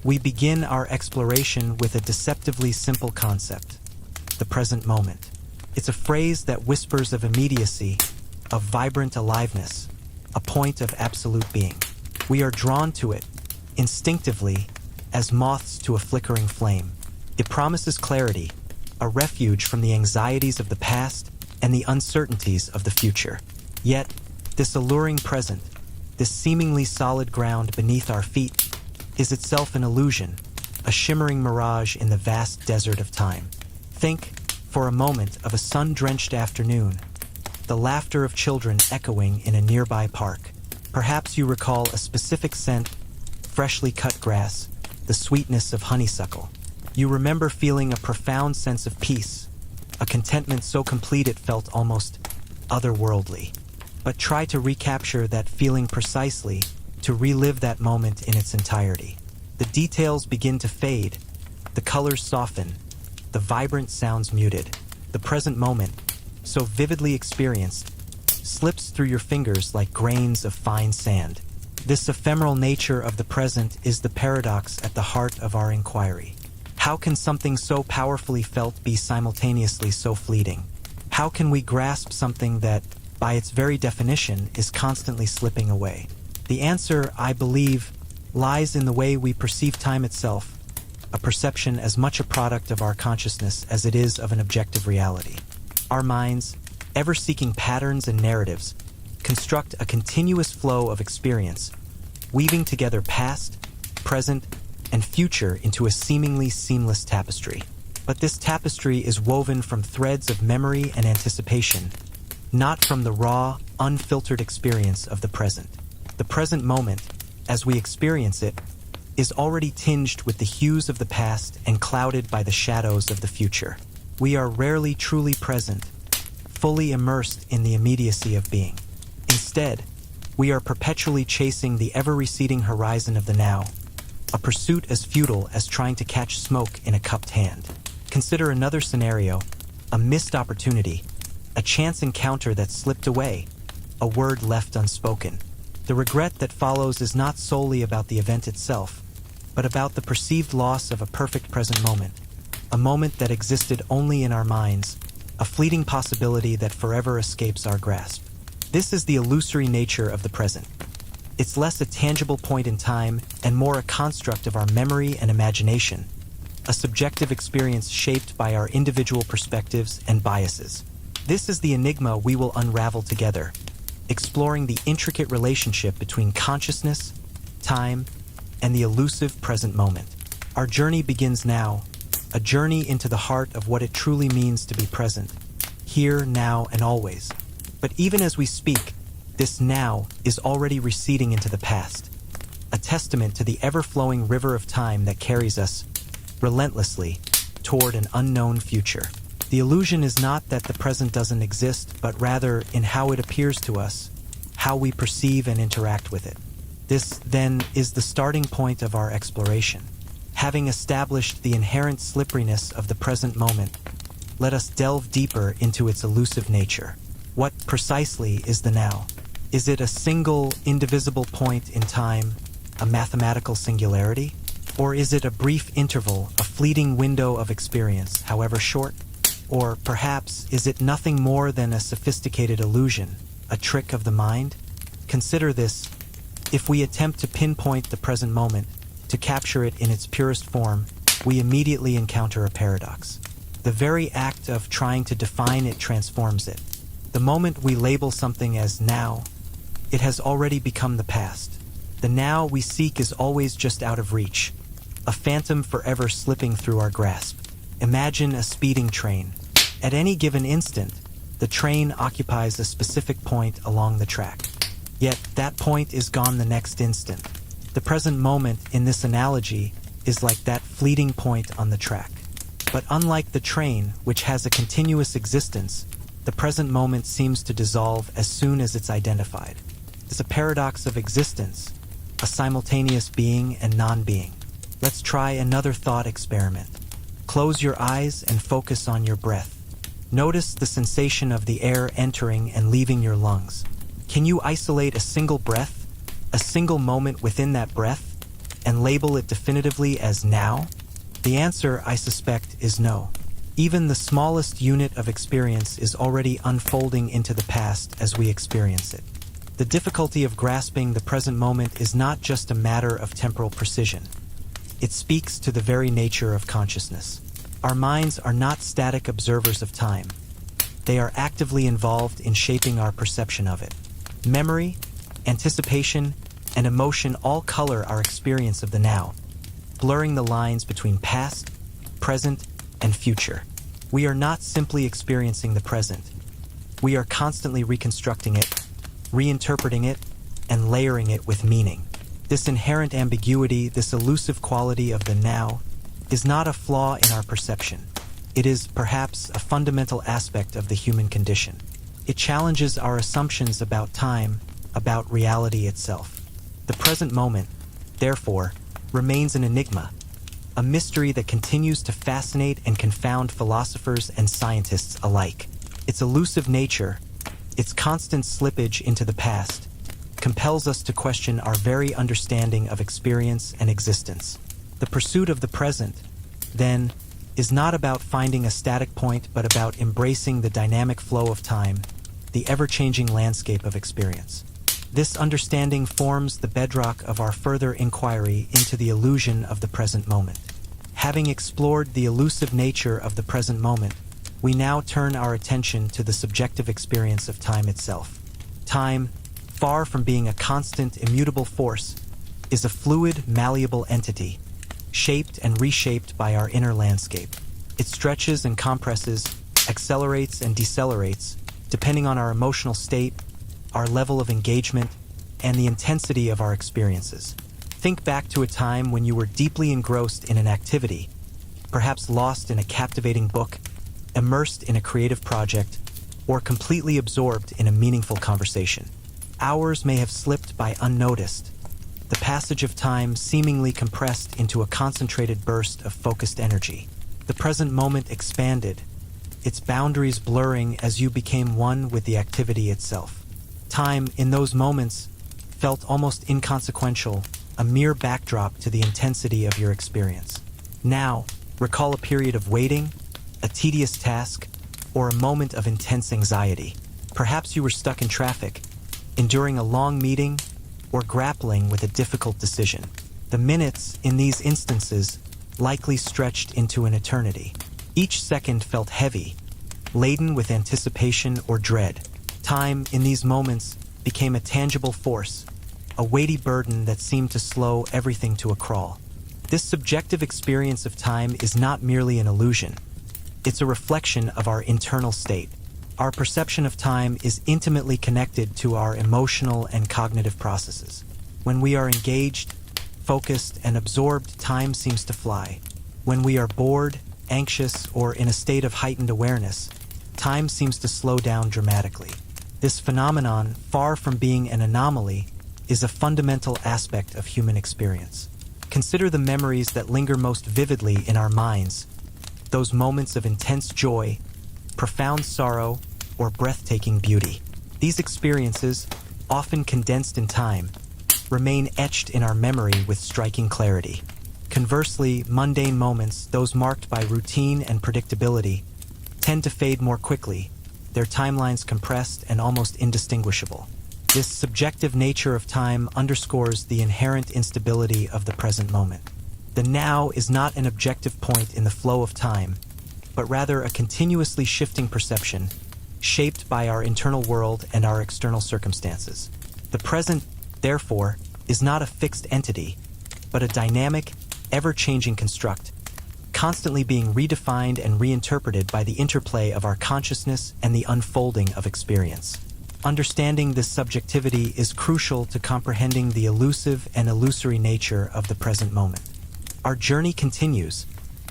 We begin our exploration with a deceptively simple concept: the present moment. It's a phrase that whispers of immediacy, of vibrant aliveness, a point of absolute being. We are drawn to it, instinctively, as moths to a flickering flame. It promises clarity, a refuge from the anxieties of the past and the uncertainties of the future. Yet, this alluring present, this seemingly solid ground beneath our feet, is itself an illusion, a shimmering mirage in the vast desert of time. Think, for a moment, of a sun-drenched afternoon, the laughter of children echoing in a nearby park. Perhaps you recall a specific scent, freshly cut grass, the sweetness of honeysuckle. You remember feeling a profound sense of peace, a contentment so complete it felt almost otherworldly. But try to recapture that feeling precisely, to relive that moment in its entirety. The details begin to fade, the colors soften, the vibrant sounds muted. The present moment, so vividly experienced, slips through your fingers like grains of fine sand. This ephemeral nature of the present is the paradox at the heart of our inquiry. How can something so powerfully felt be simultaneously so fleeting? How can we grasp something that, by its very definition, is constantly slipping away? The answer, I believe, lies in the way we perceive time itself, a perception as much a product of our consciousness as it is of an objective reality. Our minds, ever seeking patterns and narratives, construct a continuous flow of experience, weaving together past, present, and future into a seemingly seamless tapestry. But this tapestry is woven from threads of memory and anticipation, not from the raw, unfiltered experience of the present. The present moment, as we experience it, is already tinged with the hues of the past and clouded by the shadows of the future. We are rarely truly present, fully immersed in the immediacy of being. Instead, we are perpetually chasing the ever-receding horizon of the now, a pursuit as futile as trying to catch smoke in a cupped hand. Consider another scenario, a missed opportunity, a chance encounter that slipped away, a word left unspoken. The regret that follows is not solely about the event itself, but about the perceived loss of a perfect present moment, a moment that existed only in our minds, a fleeting possibility that forever escapes our grasp. This is the illusory nature of the present. It's less a tangible point in time and more a construct of our memory and imagination, a subjective experience shaped by our individual perspectives and biases. This is the enigma we will unravel together, exploring the intricate relationship between consciousness, time, and the elusive present moment. Our journey begins now, a journey into the heart of what it truly means to be present, here, now, and always. But even as we speak, this now is already receding into the past, a testament to the ever-flowing river of time that carries us, relentlessly, toward an unknown future. The illusion is not that the present doesn't exist, but rather in how it appears to us, how we perceive and interact with it. This, then, is the starting point of our exploration. Having established the inherent slipperiness of the present moment, let us delve deeper into its elusive nature. What precisely is the now? Is it a single, indivisible point in time, a mathematical singularity? Or is it a brief interval, a fleeting window of experience, however short? Or perhaps is it nothing more than a sophisticated illusion, a trick of the mind? Consider this: if we attempt to pinpoint the present moment, to capture it in its purest form, we immediately encounter a paradox. The very act of trying to define it transforms it. The moment we label something as now, it has already become the past. The now we seek is always just out of reach, a phantom forever slipping through our grasp. Imagine a speeding train. At any given instant, the train occupies a specific point along the track. Yet that point is gone the next instant. The present moment in this analogy is like that fleeting point on the track. But unlike the train, which has a continuous existence, the present moment seems to dissolve as soon as it's identified. It's a paradox of existence, a simultaneous being and non-being. Let's try another thought experiment. Close your eyes and focus on your breath. Notice the sensation of the air entering and leaving your lungs. Can you isolate a single breath, a single moment within that breath? and label it definitively as now? The answer, I suspect, is no. Even the smallest unit of experience is already unfolding into the past as we experience it. The difficulty of grasping the present moment is not just a matter of temporal precision. It speaks to the very nature of consciousness. Our minds are not static observers of time. They are actively involved in shaping our perception of it. Memory, anticipation, and emotion all color our experience of the now, blurring the lines between past, present, and future. We are not simply experiencing the present. We are constantly reconstructing it, reinterpreting it, and layering it with meaning. This inherent ambiguity, this elusive quality of the now, is not a flaw in our perception. It is, perhaps, a fundamental aspect of the human condition. It challenges our assumptions about time, about reality itself. The present moment, therefore, remains an enigma, a mystery that continues to fascinate and confound philosophers and scientists alike. Its elusive nature, its constant slippage into the past, compels us to question our very understanding of experience and existence. The pursuit of the present, then, is not about finding a static point but about embracing the dynamic flow of time, the ever-changing landscape of experience. This understanding forms the bedrock of our further inquiry into the illusion of the present moment. Having explored the elusive nature of the present moment, we now turn our attention to the subjective experience of time itself. Time, far from being a constant, immutable force, is a fluid, malleable entity, shaped and reshaped by our inner landscape. It stretches and compresses, accelerates and decelerates, depending on our emotional state, our level of engagement, and the intensity of our experiences. Think back to a time when you were deeply engrossed in an activity, perhaps lost in a captivating book, immersed in a creative project, or completely absorbed in a meaningful conversation. Hours may have slipped by unnoticed, the passage of time seemingly compressed into a concentrated burst of focused energy. The present moment expanded, its boundaries blurring as you became one with the activity itself. Time, in those moments, felt almost inconsequential, a mere backdrop to the intensity of your experience. Now, recall a period of waiting, a tedious task, or a moment of intense anxiety. Perhaps you were stuck in traffic, enduring a long meeting, or grappling with a difficult decision. The minutes, in these instances, likely stretched into an eternity. Each second felt heavy, laden with anticipation or dread. Time, in these moments, became a tangible force, a weighty burden that seemed to slow everything to a crawl. This subjective experience of time is not merely an illusion. It's a reflection of our internal state. Our perception of time is intimately connected to our emotional and cognitive processes. When we are engaged, focused, and absorbed, time seems to fly. When we are bored, anxious, or in a state of heightened awareness, time seems to slow down dramatically. This phenomenon, far from being an anomaly, is a fundamental aspect of human experience. Consider the memories that linger most vividly in our minds, those moments of intense joy, profound sorrow, or breathtaking beauty. These experiences, often condensed in time, remain etched in our memory with striking clarity. Conversely, mundane moments, those marked by routine and predictability, tend to fade more quickly, their timelines compressed and almost indistinguishable. This subjective nature of time underscores the inherent instability of the present moment. The now is not an objective point in the flow of time, but rather a continuously shifting perception, shaped by our internal world and our external circumstances. The present, therefore, is not a fixed entity, but a dynamic, ever-changing construct, constantly being redefined and reinterpreted by the interplay of our consciousness and the unfolding of experience. Understanding this subjectivity is crucial to comprehending the elusive and illusory nature of the present moment. Our journey continues,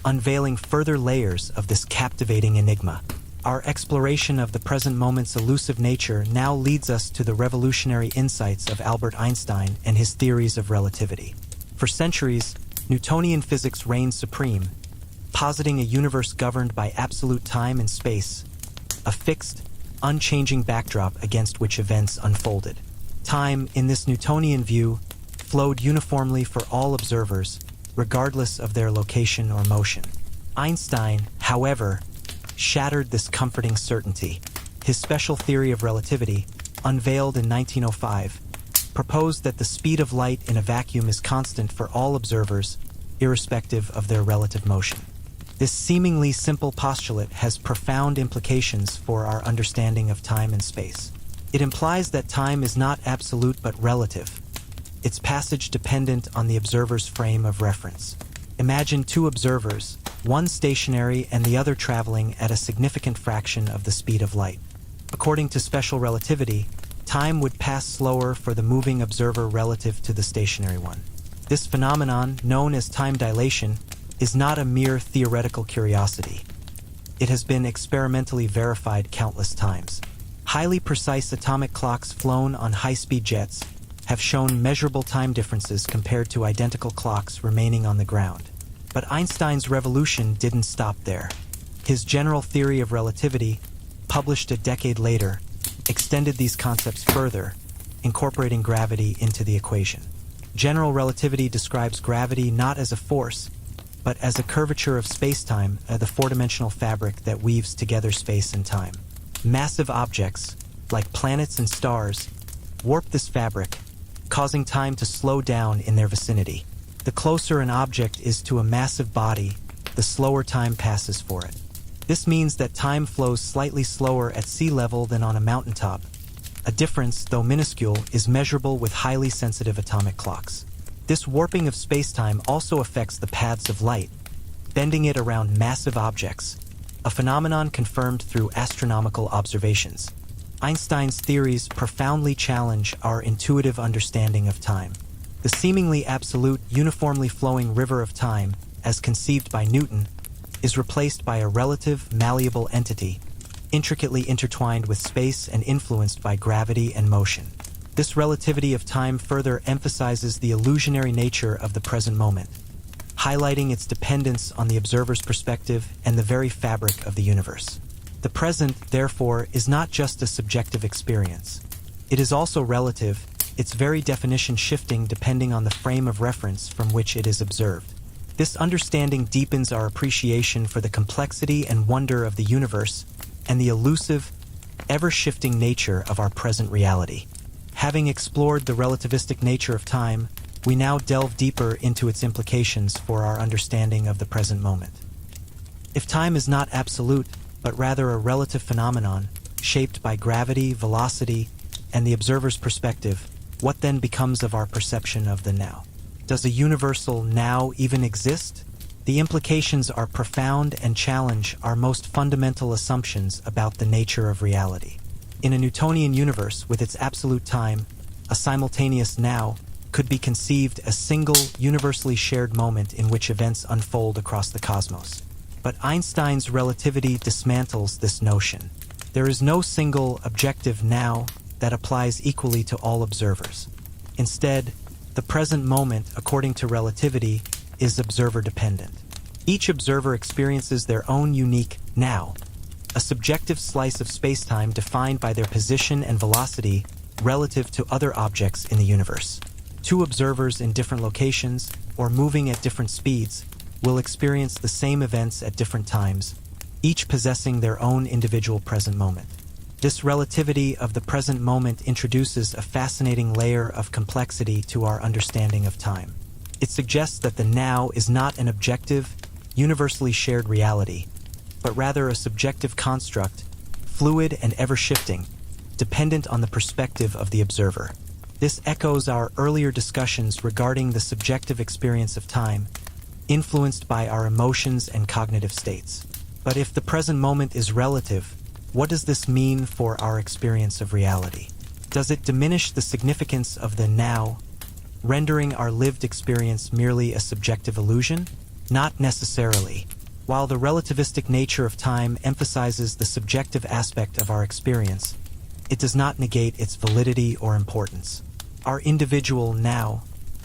unveiling further layers of this captivating enigma. Our exploration of the present moment's elusive nature now leads us to the revolutionary insights of Albert Einstein and his theories of relativity. For centuries, Newtonian physics reigned supreme, positing a universe governed by absolute time and space, a fixed, unchanging backdrop against which events unfolded. Time, in this Newtonian view, flowed uniformly for all observers, regardless of their location or motion. Einstein, however, shattered this comforting certainty. His special theory of relativity, unveiled in 1905, proposed that the speed of light in a vacuum is constant for all observers, irrespective of their relative motion. This seemingly simple postulate has profound implications for our understanding of time and space. It implies that time is not absolute but relative, its passage dependent on the observer's frame of reference. Imagine two observers, one stationary and the other traveling at a significant fraction of the speed of light. According to special relativity, time would pass slower for the moving observer relative to the stationary one. This phenomenon, known as time dilation, is not a mere theoretical curiosity. It has been experimentally verified countless times. Highly precise atomic clocks flown on high-speed jets have shown measurable time differences compared to identical clocks remaining on the ground. But Einstein's revolution didn't stop there. His general theory of relativity, published a decade later, extended these concepts further, incorporating gravity into the equation. General relativity describes gravity not as a force, but as a curvature of space-time, the four-dimensional fabric that weaves together space and time. Massive objects, like planets and stars, warp this fabric, causing time to slow down in their vicinity. The closer an object is to a massive body, the slower time passes for it. This means that time flows slightly slower at sea level than on a mountaintop. A difference, though minuscule, is measurable with highly sensitive atomic clocks. This warping of space-time also affects the paths of light, bending it around massive objects, a phenomenon confirmed through astronomical observations. Einstein's theories profoundly challenge our intuitive understanding of time. The seemingly absolute, uniformly flowing river of time, as conceived by Newton, is replaced by a relative, malleable entity, intricately intertwined with space and influenced by gravity and motion. This relativity of time further emphasizes the illusionary nature of the present moment, highlighting its dependence on the observer's perspective and the very fabric of the universe. The present, therefore, is not just a subjective experience. It is also relative, its very definition shifting depending on the frame of reference from which it is observed. This understanding deepens our appreciation for the complexity and wonder of the universe and the elusive, ever-shifting nature of our present reality. Having explored the relativistic nature of time, we now delve deeper into its implications for our understanding of the present moment. If time is not absolute, but rather a relative phenomenon, shaped by gravity, velocity, and the observer's perspective, what then becomes of our perception of the now? Does a universal now even exist? The implications are profound and challenge our most fundamental assumptions about the nature of reality. In a Newtonian universe with its absolute time, a simultaneous now could be conceived a single, universally shared moment in which events unfold across the cosmos. But Einstein's relativity dismantles this notion. There is no single, objective now that applies equally to all observers. Instead, the present moment, according to relativity, is observer-dependent. Each observer experiences their own unique now, a subjective slice of spacetime defined by their position and velocity relative to other objects in the universe. Two observers in different locations, or moving at different speeds, will experience the same events at different times, each possessing their own individual present moment. This relativity of the present moment introduces a fascinating layer of complexity to our understanding of time. It suggests that the now is not an objective, universally shared reality, but rather a subjective construct, fluid and ever-shifting, dependent on the perspective of the observer. This echoes our earlier discussions regarding the subjective experience of time, influenced by our emotions and cognitive states. But if the present moment is relative, what does this mean for our experience of reality? Does it diminish the significance of the now, rendering our lived experience merely a subjective illusion? Not necessarily. While the relativistic nature of time emphasizes the subjective aspect of our experience, it does not negate its validity or importance. Our individual now,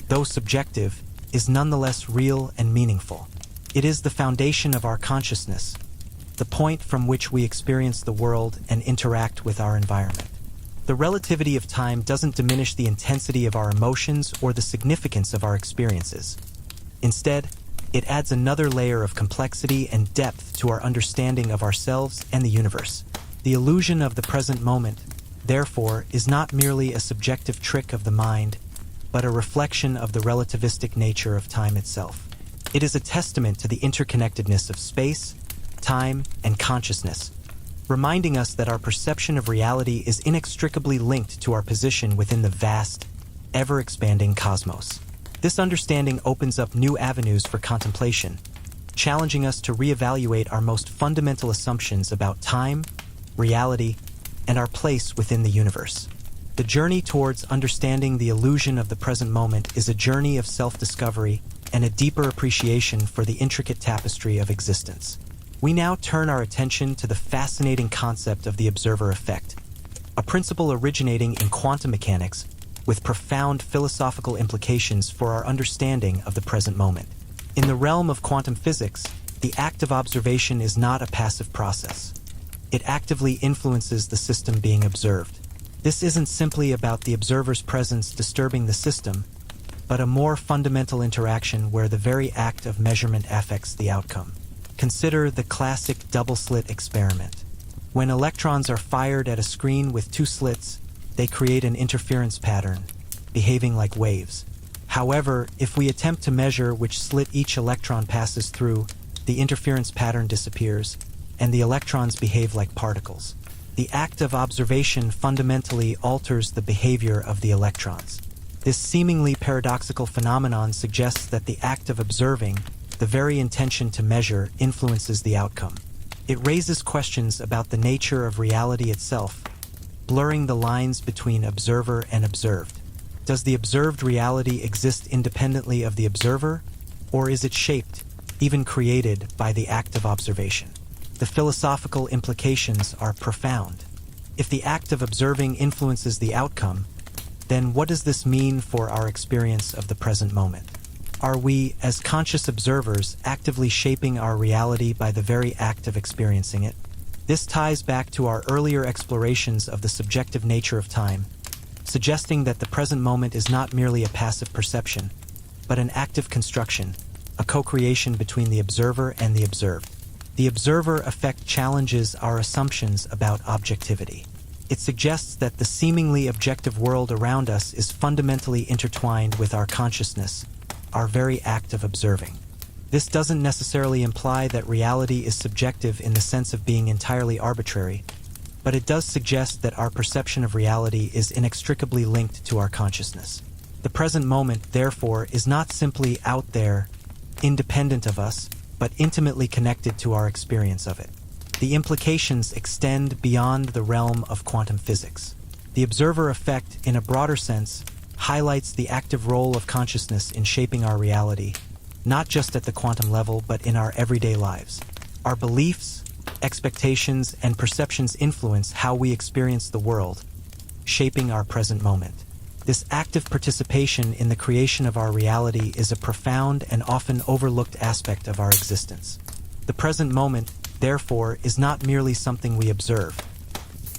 though subjective, is nonetheless real and meaningful. It is the foundation of our consciousness, the point from which we experience the world and interact with our environment. The relativity of time doesn't diminish the intensity of our emotions or the significance of our experiences. Instead, it adds another layer of complexity and depth to our understanding of ourselves and the universe. The illusion of the present moment, therefore, is not merely a subjective trick of the mind, but a reflection of the relativistic nature of time itself. It is a testament to the interconnectedness of space, time, and consciousness, reminding us that our perception of reality is inextricably linked to our position within the vast, ever-expanding cosmos. This understanding opens up new avenues for contemplation, challenging us to reevaluate our most fundamental assumptions about time, reality, and our place within the universe. The journey towards understanding the illusion of the present moment is a journey of self-discovery and a deeper appreciation for the intricate tapestry of existence. We now turn our attention to the fascinating concept of the observer effect, a principle originating in quantum mechanics with profound philosophical implications for our understanding of the present moment. In the realm of quantum physics, the act of observation is not a passive process. It actively influences the system being observed. This isn't simply about the observer's presence disturbing the system, but a more fundamental interaction where the very act of measurement affects the outcome. Consider the classic double-slit experiment. When electrons are fired at a screen with two slits, they create an interference pattern, behaving like waves. However, if we attempt to measure which slit each electron passes through, the interference pattern disappears, and the electrons behave like particles. The act of observation fundamentally alters the behavior of the electrons. This seemingly paradoxical phenomenon suggests that the act of observing, the very intention to measure, influences the outcome. It raises questions about the nature of reality itself, blurring the lines between observer and observed. Does the observed reality exist independently of the observer, or is it shaped, even created, by the act of observation? The philosophical implications are profound. If the act of observing influences the outcome, then what does this mean for our experience of the present moment? Are we, as conscious observers, actively shaping our reality by the very act of experiencing it? This ties back to our earlier explorations of the subjective nature of time, suggesting that the present moment is not merely a passive perception, but an active construction, a co-creation between the observer and the observed. The observer effect challenges our assumptions about objectivity. It suggests that the seemingly objective world around us is fundamentally intertwined with our consciousness, our very act of observing. This doesn't necessarily imply that reality is subjective in the sense of being entirely arbitrary, but it does suggest that our perception of reality is inextricably linked to our consciousness. The present moment, therefore, is not simply out there, independent of us, but intimately connected to our experience of it. The implications extend beyond the realm of quantum physics. The observer effect, in a broader sense, highlights the active role of consciousness in shaping our reality, not just at the quantum level, but in our everyday lives. Our beliefs, expectations, and perceptions influence how we experience the world, shaping our present moment. This active participation in the creation of our reality is a profound and often overlooked aspect of our existence. The present moment, therefore, is not merely something we observe.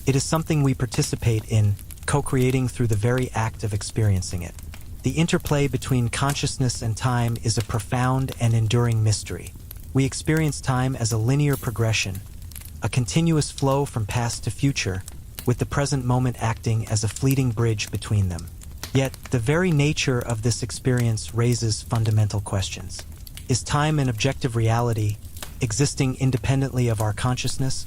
It is something we participate in, co-creating through the very act of experiencing it. The interplay between consciousness and time is a profound and enduring mystery. We experience time as a linear progression, a continuous flow from past to future, with the present moment acting as a fleeting bridge between them. Yet, the very nature of this experience raises fundamental questions. Is time an objective reality, existing independently of our consciousness,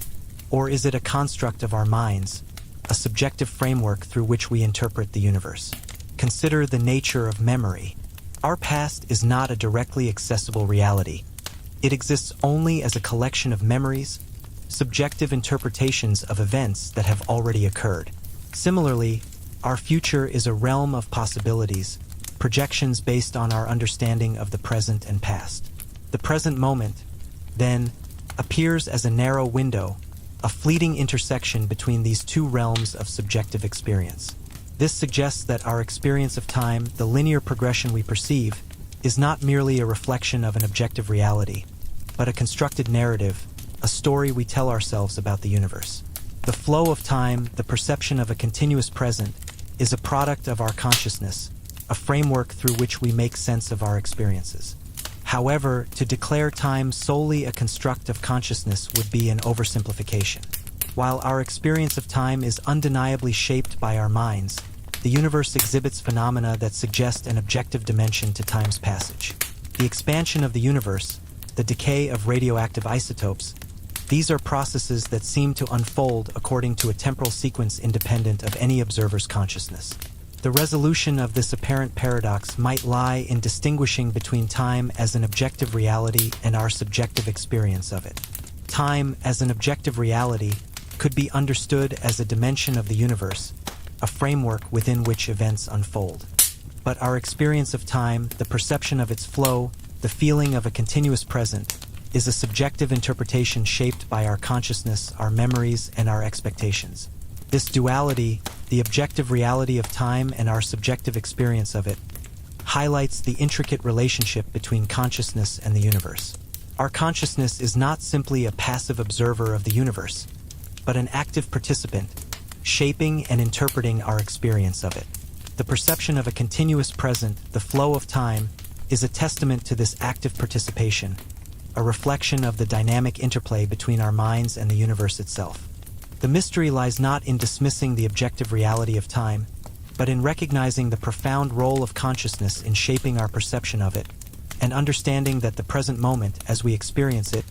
or is it a construct of our minds, a subjective framework through which we interpret the universe? Consider the nature of memory. Our past is not a directly accessible reality. It exists only as a collection of memories, subjective interpretations of events that have already occurred. Similarly, our future is a realm of possibilities, projections based on our understanding of the present and past. The present moment, then, appears as a narrow window, a fleeting intersection between these two realms of subjective experience. This suggests that our experience of time, the linear progression we perceive, is not merely a reflection of an objective reality, but a constructed narrative, a story we tell ourselves about the universe. The flow of time, the perception of a continuous present, is a product of our consciousness, a framework through which we make sense of our experiences. However, to declare time solely a construct of consciousness would be an oversimplification. While our experience of time is undeniably shaped by our minds, the universe exhibits phenomena that suggest an objective dimension to time's passage. The expansion of the universe, the decay of radioactive isotopes, these are processes that seem to unfold according to a temporal sequence independent of any observer's consciousness. The resolution of this apparent paradox might lie in distinguishing between time as an objective reality and our subjective experience of it. Time, as an objective reality, could be understood as a dimension of the universe, a framework within which events unfold. But our experience of time, the perception of its flow, the feeling of a continuous present, is a subjective interpretation shaped by our consciousness, our memories, and our expectations. This duality, the objective reality of time and our subjective experience of it, highlights the intricate relationship between consciousness and the universe. Our consciousness is not simply a passive observer of the universe, but an active participant, shaping and interpreting our experience of it. The perception of a continuous present, the flow of time, is a testament to this active participation, a reflection of the dynamic interplay between our minds and the universe itself. The mystery lies not in dismissing the objective reality of time, but in recognizing the profound role of consciousness in shaping our perception of it, and understanding that the present moment, as we experience it,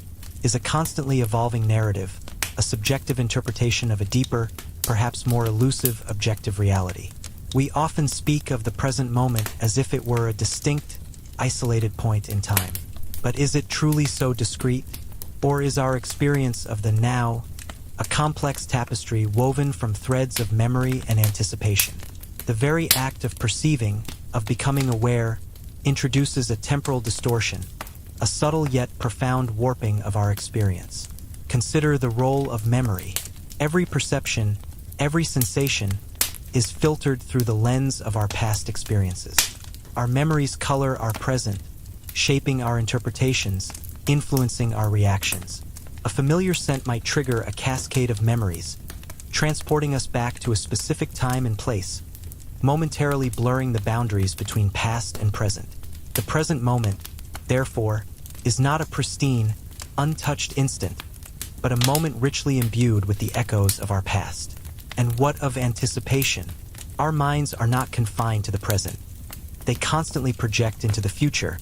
is a constantly evolving narrative, a subjective interpretation of a deeper, perhaps more elusive objective reality. We often speak of the present moment as if it were a distinct, isolated point in time. But is it truly so discrete? Or is our experience of the now a complex tapestry woven from threads of memory and anticipation? The very act of perceiving, of becoming aware, introduces a temporal distortion, a subtle yet profound warping of our experience. Consider the role of memory. Every perception, every sensation, is filtered through the lens of our past experiences. Our memories color our present, shaping our interpretations, influencing our reactions. A familiar scent might trigger a cascade of memories, transporting us back to a specific time and place, momentarily blurring the boundaries between past and present. The present moment, therefore, is not a pristine, untouched instant, but a moment richly imbued with the echoes of our past. And what of anticipation? Our minds are not confined to the present. They constantly project into the future,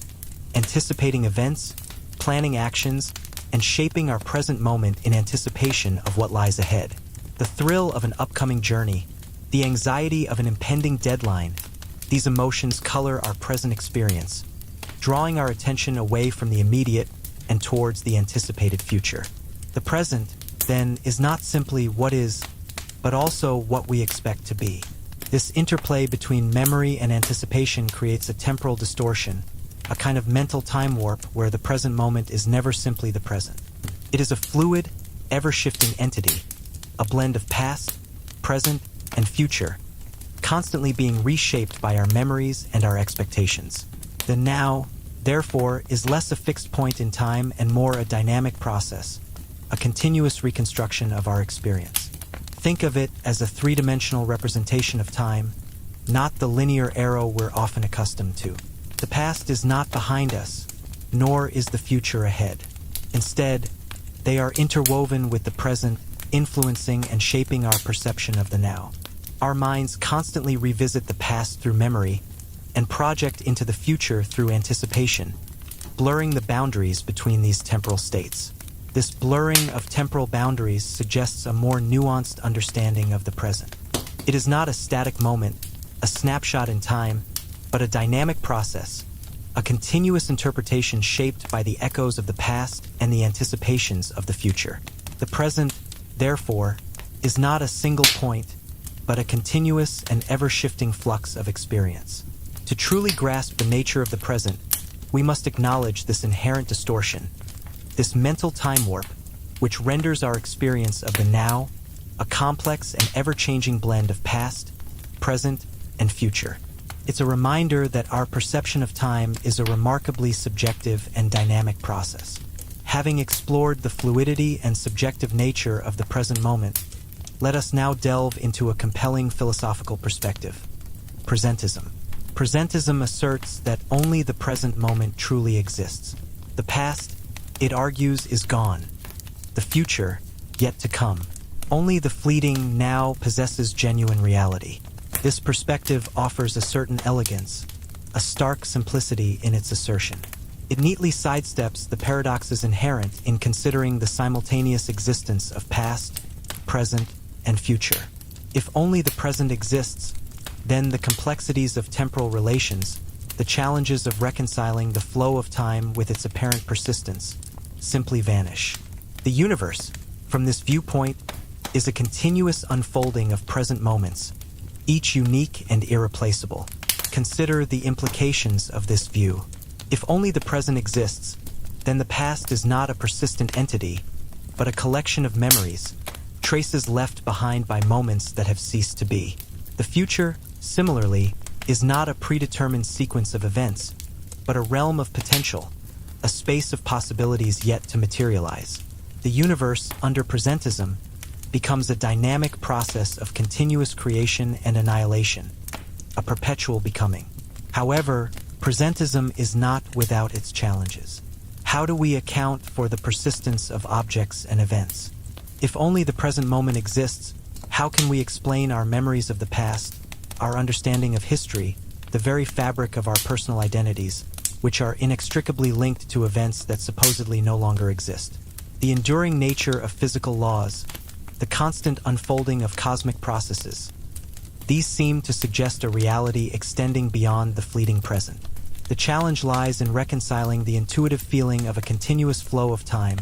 anticipating events, planning actions, and shaping our present moment in anticipation of what lies ahead. The thrill of an upcoming journey, the anxiety of an impending deadline, these emotions color our present experience, drawing our attention away from the immediate and towards the anticipated future. The present, then, is not simply what is, but also what we expect to be. This interplay between memory and anticipation creates a temporal distortion, a kind of mental time warp where the present moment is never simply the present. It is a fluid, ever-shifting entity, a blend of past, present, and future, constantly being reshaped by our memories and our expectations. The now, therefore, is less a fixed point in time and more a dynamic process, a continuous reconstruction of our experience. Think of it as a three-dimensional representation of time, not the linear arrow we're often accustomed to. The past is not behind us, nor is the future ahead. Instead, they are interwoven with the present, influencing and shaping our perception of the now. Our minds constantly revisit the past through memory and project into the future through anticipation, blurring the boundaries between these temporal states. This blurring of temporal boundaries suggests a more nuanced understanding of the present. It is not a static moment, a snapshot in time, but a dynamic process, a continuous interpretation shaped by the echoes of the past and the anticipations of the future. The present, therefore, is not a single point, but a continuous and ever-shifting flux of experience. To truly grasp the nature of the present, we must acknowledge this inherent distortion, this mental time warp, which renders our experience of the now a complex and ever-changing blend of past, present, and future. It's a reminder that our perception of time is a remarkably subjective and dynamic process. Having explored the fluidity and subjective nature of the present moment, Let us now delve into a compelling philosophical perspective: presentism. Presentism asserts that only the present moment truly exists. The past, it argues, is gone. The future, yet to come. Only the fleeting now possesses genuine reality. This perspective offers a certain elegance, a stark simplicity in its assertion. It neatly sidesteps the paradoxes inherent in considering the simultaneous existence of past, present, and future. If only the present exists, then the complexities of temporal relations, the challenges of reconciling the flow of time with its apparent persistence, simply vanish. The universe, from this viewpoint, is a continuous unfolding of present moments, each unique and irreplaceable. Consider the implications of this view. If only the present exists, then the past is not a persistent entity, but a collection of memories, traces left behind by moments that have ceased to be. The future, similarly, is not a predetermined sequence of events, but a realm of potential, a space of possibilities yet to materialize. The universe, under presentism, becomes a dynamic process of continuous creation and annihilation, a perpetual becoming. However, presentism is not without its challenges. How do we account for the persistence of objects and events? If only the present moment exists, how can we explain our memories of the past, our understanding of history, the very fabric of our personal identities, which are inextricably linked to events that supposedly no longer exist? The enduring nature of physical laws, the constant unfolding of cosmic processes, these seem to suggest a reality extending beyond the fleeting present. The challenge lies in reconciling the intuitive feeling of a continuous flow of time,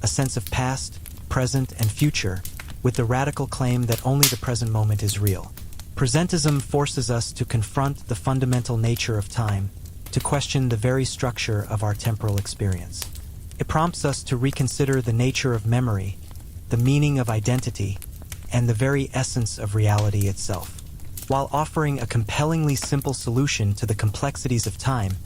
a sense of past, present, and future, with the radical claim that only the present moment is real. Presentism forces us to confront the fundamental nature of time, to question the very structure of our temporal experience. It prompts us to reconsider the nature of memory, the meaning of identity, and the very essence of reality itself. While offering a compellingly simple solution to the complexities of time,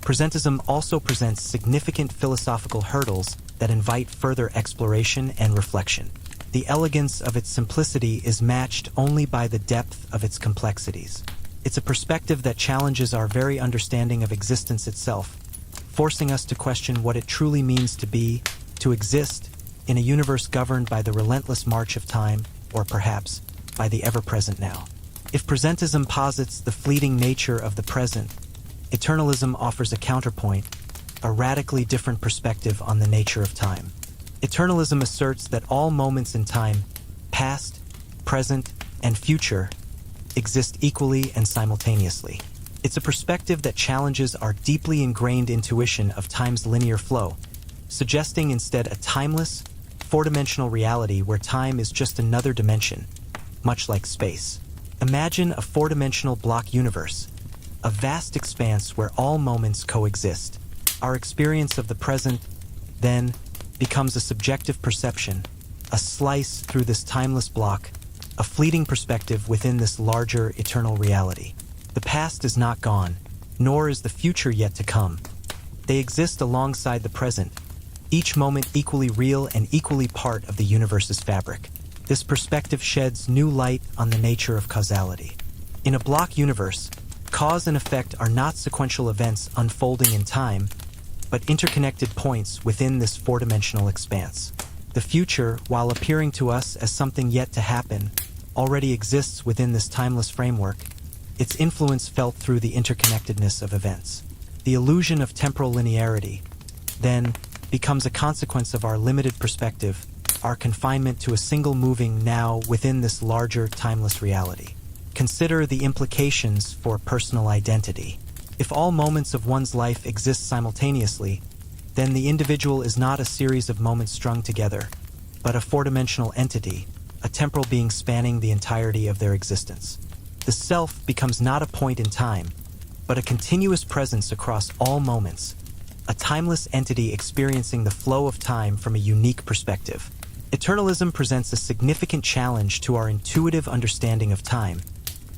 presentism also presents significant philosophical hurdles that invite further exploration and reflection. The elegance of its simplicity is matched only by the depth of its complexities. It's a perspective that challenges our very understanding of existence itself, forcing us to question what it truly means to be, to exist, in a universe governed by the relentless march of time, or perhaps by the ever-present now. If presentism posits the fleeting nature of the present, eternalism offers a counterpoint, a radically different perspective on the nature of time. Eternalism asserts that all moments in time, past, present, and future, exist equally and simultaneously. It's a perspective that challenges our deeply ingrained intuition of time's linear flow, suggesting instead a timeless, four-dimensional reality where time is just another dimension, much like space. Imagine a four-dimensional block universe, a vast expanse where all moments coexist. Our experience of the present, then, becomes a subjective perception, a slice through this timeless block, a fleeting perspective within this larger, eternal reality. The past is not gone, nor is the future yet to come. They exist alongside the present, each moment equally real and equally part of the universe's fabric. This perspective sheds new light on the nature of causality. In a block universe, cause and effect are not sequential events unfolding in time, but interconnected points within this four-dimensional expanse. The future, while appearing to us as something yet to happen, already exists within this timeless framework, its influence felt through the interconnectedness of events. The illusion of temporal linearity, then, becomes a consequence of our limited perspective, our confinement to a single moving now within this larger, timeless reality. Consider the implications for personal identity. If all moments of one's life exist simultaneously, then the individual is not a series of moments strung together, but a four-dimensional entity, a temporal being spanning the entirety of their existence. The self becomes not a point in time, but a continuous presence across all moments, a timeless entity experiencing the flow of time from a unique perspective. Eternalism presents a significant challenge to our intuitive understanding of time,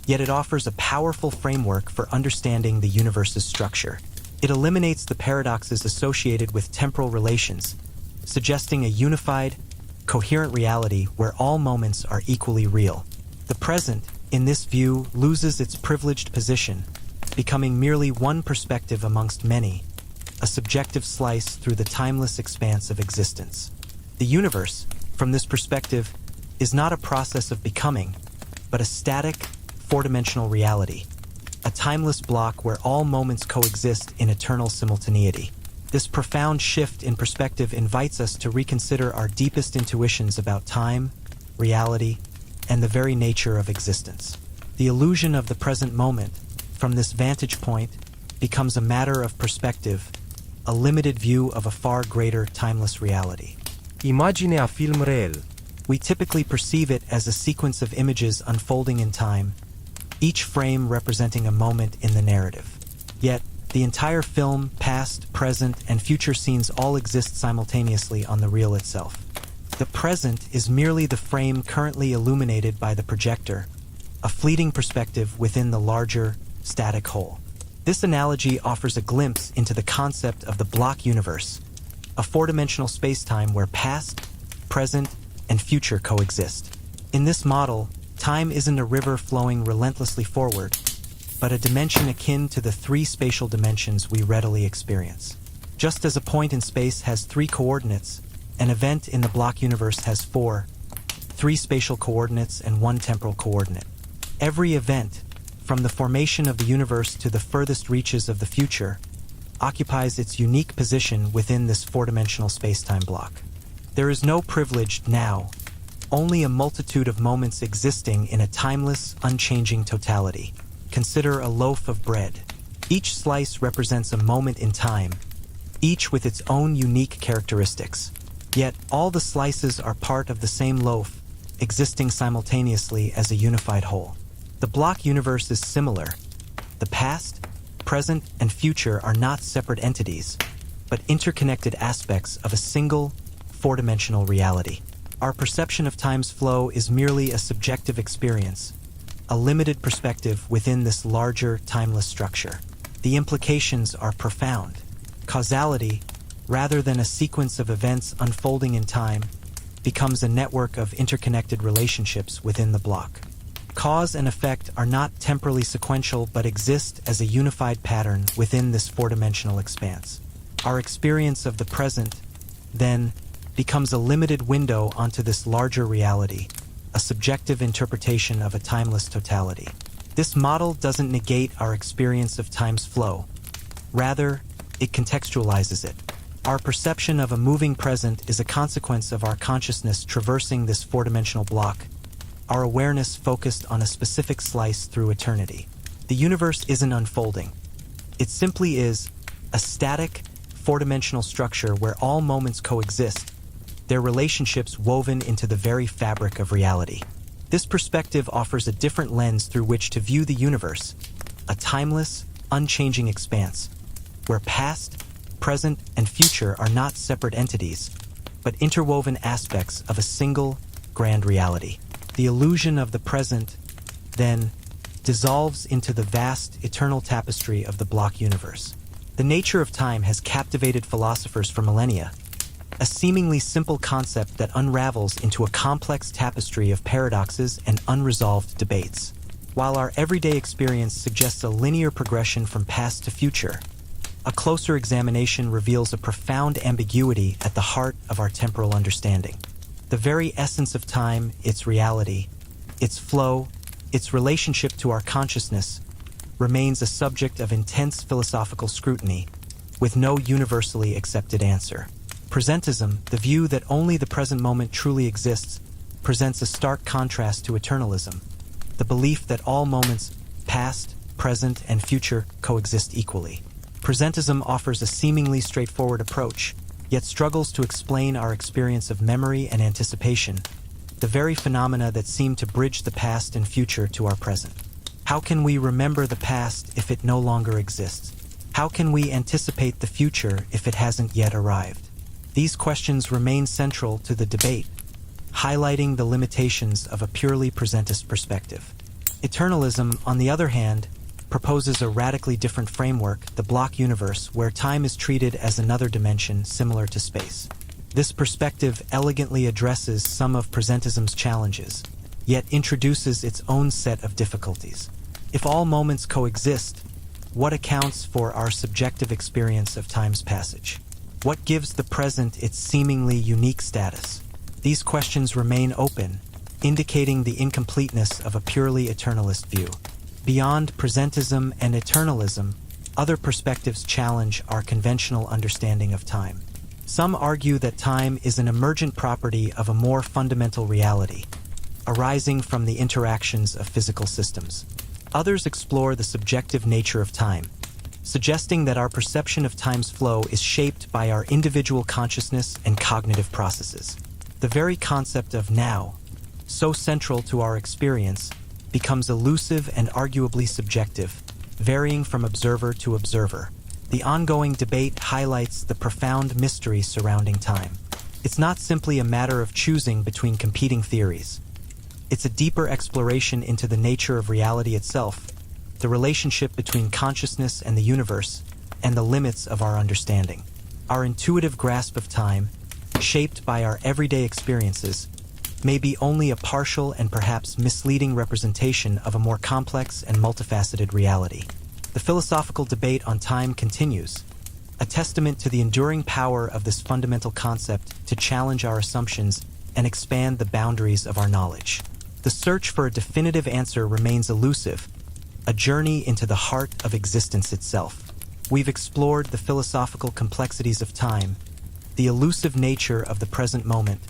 yet it offers a powerful framework for understanding the universe's structure. It eliminates the paradoxes associated with temporal relations, suggesting a unified, coherent reality where all moments are equally real. The present, in this view, loses its privileged position, becoming merely one perspective amongst many, a subjective slice through the timeless expanse of existence. The universe, from this perspective, is not a process of becoming, but a static, four-dimensional reality, a timeless block where all moments coexist in eternal simultaneity. This profound shift in perspective invites us to reconsider our deepest intuitions about time, reality, and the very nature of existence. The illusion of the present moment, from this vantage point, becomes a matter of perspective, a limited view of a far greater timeless reality. Imagine a film real. We typically perceive it as a sequence of images unfolding in time, each frame representing a moment in the narrative. Yet, the entire film, past, present, and future scenes all exist simultaneously on the reel itself. The present is merely the frame currently illuminated by the projector, a fleeting perspective within the larger, static whole. This analogy offers a glimpse into the concept of the block universe, a four-dimensional space-time where past, present, and future coexist. In this model, time isn't a river flowing relentlessly forward, but a dimension akin to the three spatial dimensions we readily experience. Just as a point in space has three coordinates, an event in the block universe has four, three spatial coordinates and one temporal coordinate. Every event, from the formation of the universe to the furthest reaches of the future, occupies its unique position within this four-dimensional space-time block. There is no privileged now, only a multitude of moments existing in a timeless, unchanging totality. Consider a loaf of bread. Each slice represents a moment in time, each with its own unique characteristics. Yet all the slices are part of the same loaf, existing simultaneously as a unified whole. The block universe is similar. The past, present, and future are not separate entities, but interconnected aspects of a single, four-dimensional reality. Our perception of time's flow is merely a subjective experience, a limited perspective within this larger, timeless structure. The implications are profound. Causality, rather than a sequence of events unfolding in time, becomes a network of interconnected relationships within the block. Cause and effect are not temporally sequential but exist as a unified pattern within this four-dimensional expanse. Our experience of the present, then, becomes a limited window onto this larger reality, a subjective interpretation of a timeless totality. This model doesn't negate our experience of time's flow. Rather, it contextualizes it. Our perception of a moving present is a consequence of our consciousness traversing this four-dimensional block, our awareness focused on a specific slice through eternity. The universe isn't unfolding. It simply is a static, four-dimensional structure where all moments coexist, their relationships woven into the very fabric of reality. This perspective offers a different lens through which to view the universe, a timeless, unchanging expanse, where past, present, and future are not separate entities, but interwoven aspects of a single, grand reality. The illusion of the present, then, dissolves into the vast, eternal tapestry of the block universe. The nature of time has captivated philosophers for millennia, a seemingly simple concept that unravels into a complex tapestry of paradoxes and unresolved debates. While our everyday experience suggests a linear progression from past to future, a closer examination reveals a profound ambiguity at the heart of our temporal understanding. The very essence of time, its reality, its flow, its relationship to our consciousness, remains a subject of intense philosophical scrutiny, with no universally accepted answer. Presentism, the view that only the present moment truly exists, presents a stark contrast to eternalism, the belief that all moments, past, present, and future, coexist equally. Presentism offers a seemingly straightforward approach, yet struggles to explain our experience of memory and anticipation, the very phenomena that seem to bridge the past and future to our present. How can we remember the past if it no longer exists? How can we anticipate the future if it hasn't yet arrived? These questions remain central to the debate, highlighting the limitations of a purely presentist perspective. Eternalism, on the other hand, proposes a radically different framework, the block universe, where time is treated as another dimension similar to space. This perspective elegantly addresses some of presentism's challenges, yet introduces its own set of difficulties. If all moments coexist, what accounts for our subjective experience of time's passage? What gives the present its seemingly unique status? These questions remain open, indicating the incompleteness of a purely eternalist view. Beyond presentism and eternalism, other perspectives challenge our conventional understanding of time. Some argue that time is an emergent property of a more fundamental reality, arising from the interactions of physical systems. Others explore the subjective nature of time, suggesting that our perception of time's flow is shaped by our individual consciousness and cognitive processes. The very concept of now, so central to our experience, becomes elusive and arguably subjective, varying from observer to observer. The ongoing debate highlights the profound mystery surrounding time. It's not simply a matter of choosing between competing theories. It's a deeper exploration into the nature of reality itself, the relationship between consciousness and the universe, and the limits of our understanding. Our intuitive grasp of time, shaped by our everyday experiences, may be only a partial and perhaps misleading representation of a more complex and multifaceted reality. The philosophical debate on time continues, a testament to the enduring power of this fundamental concept to challenge our assumptions and expand the boundaries of our knowledge. The search for a definitive answer remains elusive, a journey into the heart of existence itself. We've explored the philosophical complexities of time, the elusive nature of the present moment,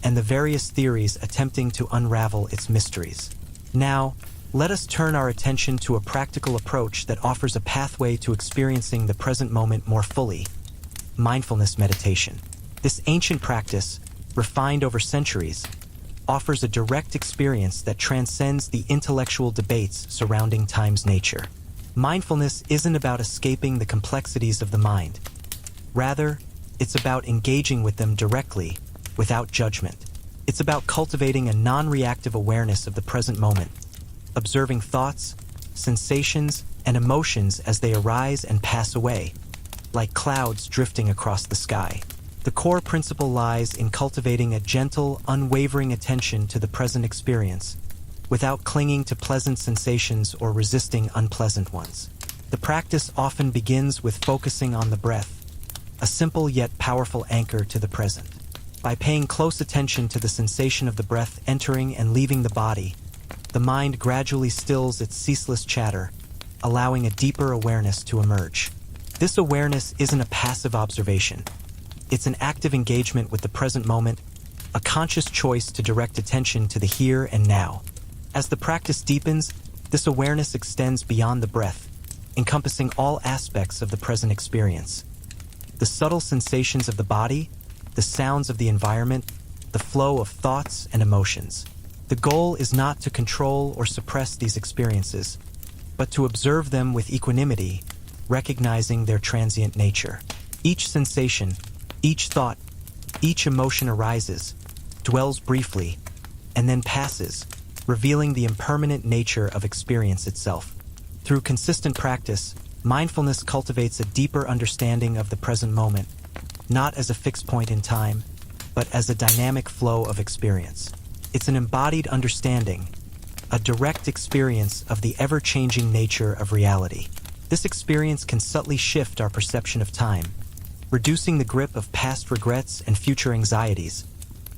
and the various theories attempting to unravel its mysteries. Now, let us turn our attention to a practical approach that offers a pathway to experiencing the present moment more fully: mindfulness meditation. This ancient practice, refined over centuries, offers a direct experience that transcends the intellectual debates surrounding time's nature. Mindfulness isn't about escaping the complexities of the mind. Rather, it's about engaging with them directly, without judgment. It's about cultivating a non-reactive awareness of the present moment, observing thoughts, sensations, and emotions as they arise and pass away, like clouds drifting across the sky. The core principle lies in cultivating a gentle, unwavering attention to the present experience, without clinging to pleasant sensations or resisting unpleasant ones. The practice often begins with focusing on the breath, a simple yet powerful anchor to the present. By paying close attention to the sensation of the breath entering and leaving the body, the mind gradually stills its ceaseless chatter, allowing a deeper awareness to emerge. This awareness isn't a passive observation. It's an active engagement with the present moment, a conscious choice to direct attention to the here and now. As the practice deepens, this awareness extends beyond the breath, encompassing all aspects of the present experience. The subtle sensations of the body, the sounds of the environment, the flow of thoughts and emotions. The goal is not to control or suppress these experiences, but to observe them with equanimity, recognizing their transient nature. Each sensation, each thought, each emotion arises, dwells briefly, and then passes, revealing the impermanent nature of experience itself. Through consistent practice, mindfulness cultivates a deeper understanding of the present moment, not as a fixed point in time, but as a dynamic flow of experience. It's an embodied understanding, a direct experience of the ever-changing nature of reality. This experience can subtly shift our perception of time, reducing the grip of past regrets and future anxieties,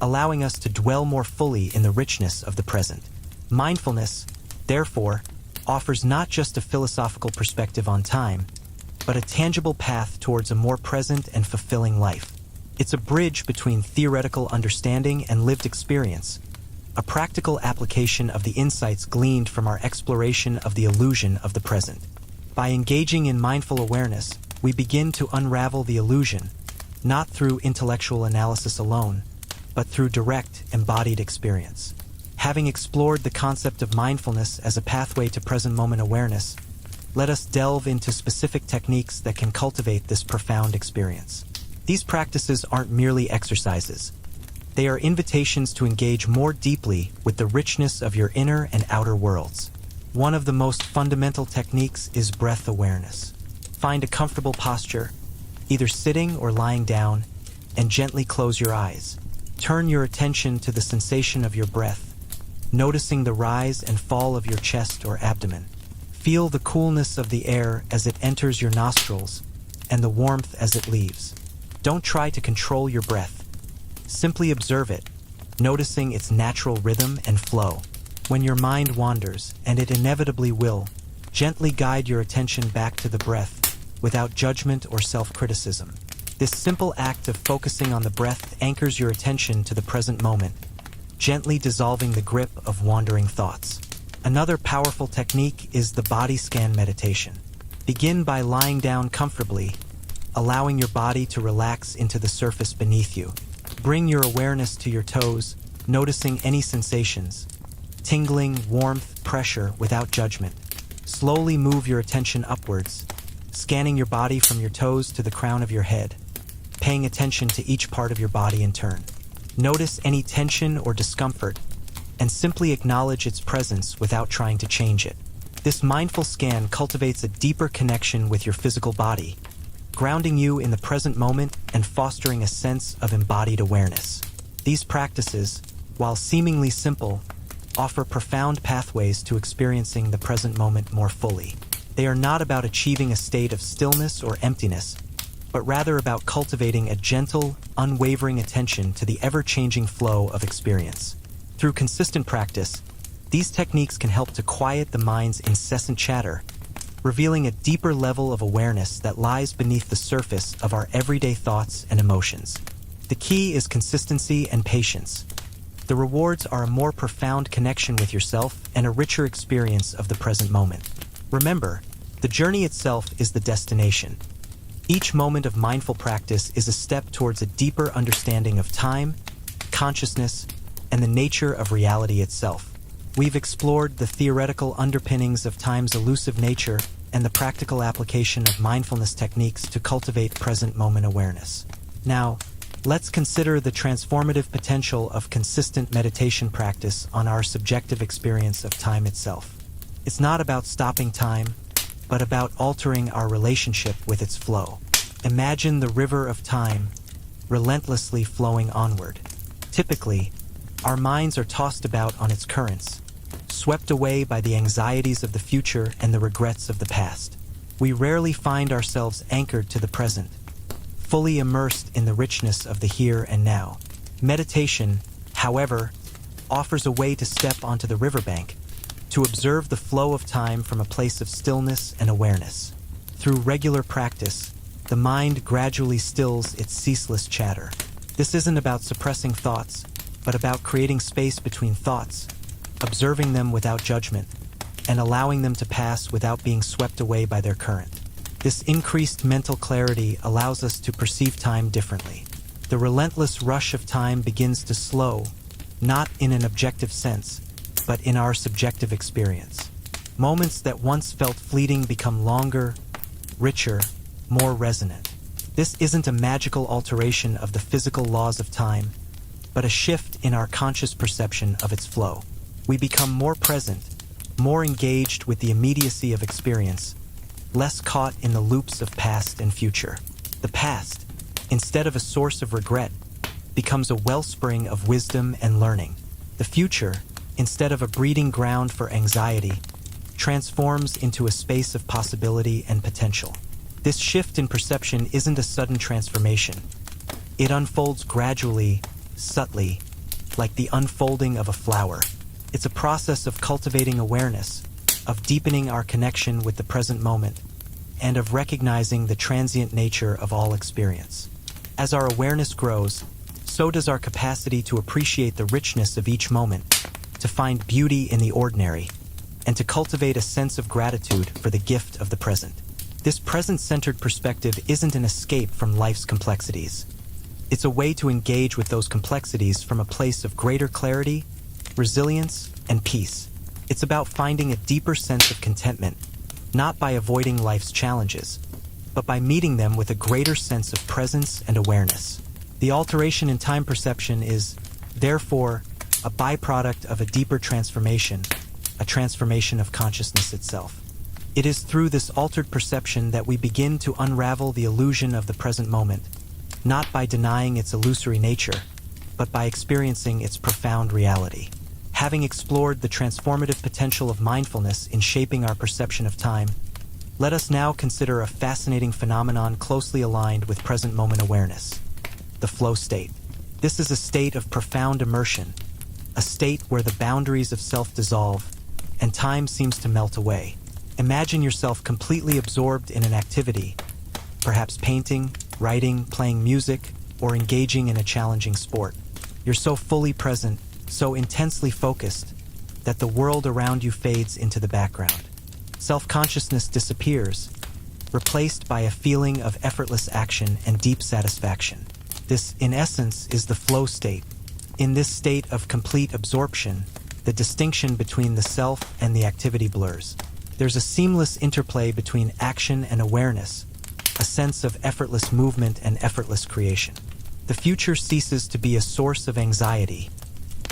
allowing us to dwell more fully in the richness of the present. Mindfulness, therefore, offers not just a philosophical perspective on time, but a tangible path towards a more present and fulfilling life. It's a bridge between theoretical understanding and lived experience, a practical application of the insights gleaned from our exploration of the illusion of the present. By engaging in mindful awareness, we begin to unravel the illusion, not through intellectual analysis alone, but through direct, embodied experience. Having explored the concept of mindfulness as a pathway to present moment awareness, let us delve into specific techniques that can cultivate this profound experience. These practices aren't merely exercises. They are invitations to engage more deeply with the richness of your inner and outer worlds. One of the most fundamental techniques is breath awareness. Find a comfortable posture, either sitting or lying down, and gently close your eyes. Turn your attention to the sensation of your breath, noticing the rise and fall of your chest or abdomen. Feel the coolness of the air as it enters your nostrils and the warmth as it leaves. Don't try to control your breath. Simply observe it, noticing its natural rhythm and flow. When your mind wanders, and it inevitably will, gently guide your attention back to the breath without judgment or self-criticism. This simple act of focusing on the breath anchors your attention to the present moment, gently dissolving the grip of wandering thoughts. Another powerful technique is the body scan meditation. Begin by lying down comfortably, allowing your body to relax into the surface beneath you. Bring your awareness to your toes, noticing any sensations, tingling, warmth, pressure without judgment. Slowly move your attention upwards, scanning your body from your toes to the crown of your head, paying attention to each part of your body in turn. Notice any tension or discomfort, and simply acknowledge its presence without trying to change it. This mindful scan cultivates a deeper connection with your physical body, grounding you in the present moment and fostering a sense of embodied awareness. These practices, while seemingly simple, offer profound pathways to experiencing the present moment more fully. They are not about achieving a state of stillness or emptiness, but rather about cultivating a gentle, unwavering attention to the ever-changing flow of experience. Through consistent practice, these techniques can help to quiet the mind's incessant chatter, revealing a deeper level of awareness that lies beneath the surface of our everyday thoughts and emotions. The key is consistency and patience. The rewards are a more profound connection with yourself and a richer experience of the present moment. Remember, the journey itself is the destination. Each moment of mindful practice is a step towards a deeper understanding of time, consciousness, and the nature of reality itself. We've explored the theoretical underpinnings of time's elusive nature and the practical application of mindfulness techniques to cultivate present moment awareness. Now, let's consider the transformative potential of consistent meditation practice on our subjective experience of time itself. It's not about stopping time, but about altering our relationship with its flow. Imagine the river of time, relentlessly flowing onward. Typically, our minds are tossed about on its currents, swept away by the anxieties of the future and the regrets of the past. We rarely find ourselves anchored to the present, fully immersed in the richness of the here and now. Meditation, however, offers a way to step onto the riverbank, to observe the flow of time from a place of stillness and awareness. Through regular practice, the mind gradually stills its ceaseless chatter. This isn't about suppressing thoughts, but about creating space between thoughts, observing them without judgment, and allowing them to pass without being swept away by their current. This increased mental clarity allows us to perceive time differently. The relentless rush of time begins to slow, not in an objective sense, but in our subjective experience. Moments that once felt fleeting become longer, richer, more resonant. This isn't a magical alteration of the physical laws of time, but a shift in our conscious perception of its flow. We become more present, more engaged with the immediacy of experience, less caught in the loops of past and future. The past, instead of a source of regret, becomes a wellspring of wisdom and learning. The future, instead of a breeding ground for anxiety, transforms into a space of possibility and potential. This shift in perception isn't a sudden transformation. It unfolds gradually, subtly, like the unfolding of a flower. It's a process of cultivating awareness, of deepening our connection with the present moment, and of recognizing the transient nature of all experience. As our awareness grows, so does our capacity to appreciate the richness of each moment, to find beauty in the ordinary, and to cultivate a sense of gratitude for the gift of the present. This present-centered perspective isn't an escape from life's complexities. It's a way to engage with those complexities from a place of greater clarity, resilience, and peace. It's about finding a deeper sense of contentment, not by avoiding life's challenges, but by meeting them with a greater sense of presence and awareness. The alteration in time perception is, therefore, a byproduct of a deeper transformation, a transformation of consciousness itself. It is through this altered perception that we begin to unravel the illusion of the present moment, not by denying its illusory nature, but by experiencing its profound reality. Having explored the transformative potential of mindfulness in shaping our perception of time, let us now consider a fascinating phenomenon closely aligned with present moment awareness: the flow state. This is a state of profound immersion, a state where the boundaries of self dissolve and time seems to melt away. Imagine yourself completely absorbed in an activity, perhaps painting, writing, playing music, or engaging in a challenging sport. You're so fully present, so intensely focused, that the world around you fades into the background. Self-consciousness disappears, replaced by a feeling of effortless action and deep satisfaction. This, in essence, is the flow state. In this state of complete absorption, the distinction between the self and the activity blurs. There's a seamless interplay between action and awareness, a sense of effortless movement and effortless creation. The future ceases to be a source of anxiety.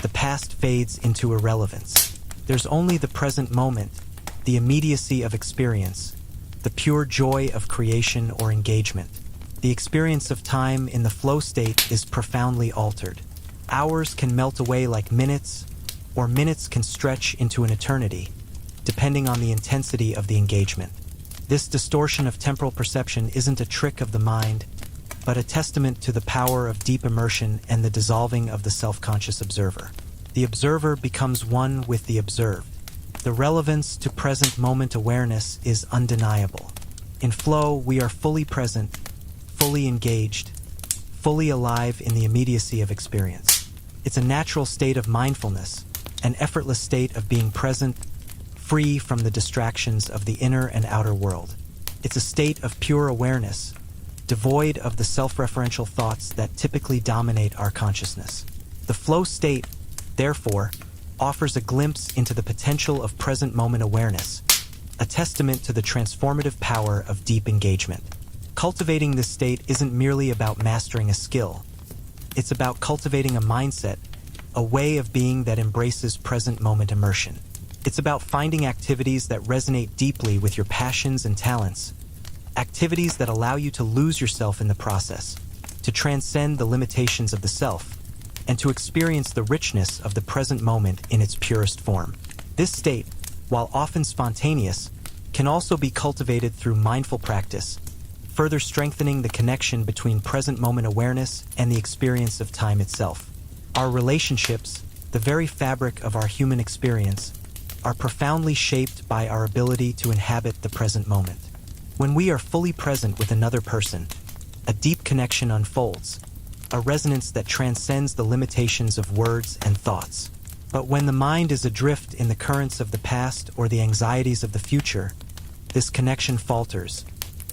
The past fades into irrelevance. There's only the present moment, the immediacy of experience, the pure joy of creation or engagement. The experience of time in the flow state is profoundly altered. Hours can melt away like minutes, or minutes can stretch into an eternity, depending on the intensity of the engagement. This distortion of temporal perception isn't a trick of the mind, but a testament to the power of deep immersion and the dissolving of the self-conscious observer. The observer becomes one with the observed. The relevance to present moment awareness is undeniable. In flow, we are fully present, fully engaged, fully alive in the immediacy of experience. It's a natural state of mindfulness, an effortless state of being present, free from the distractions of the inner and outer world. It's a state of pure awareness, devoid of the self-referential thoughts that typically dominate our consciousness. The flow state, therefore, offers a glimpse into the potential of present moment awareness, a testament to the transformative power of deep engagement. Cultivating this state isn't merely about mastering a skill. It's about cultivating a mindset, a way of being that embraces present moment immersion. It's about finding activities that resonate deeply with your passions and talents, activities that allow you to lose yourself in the process, to transcend the limitations of the self, and to experience the richness of the present moment in its purest form. This state, while often spontaneous, can also be cultivated through mindful practice, further strengthening the connection between present moment awareness and the experience of time itself. Our relationships, the very fabric of our human experience, are profoundly shaped by our ability to inhabit the present moment. When we are fully present with another person, a deep connection unfolds, a resonance that transcends the limitations of words and thoughts. But when the mind is adrift in the currents of the past or the anxieties of the future, this connection falters,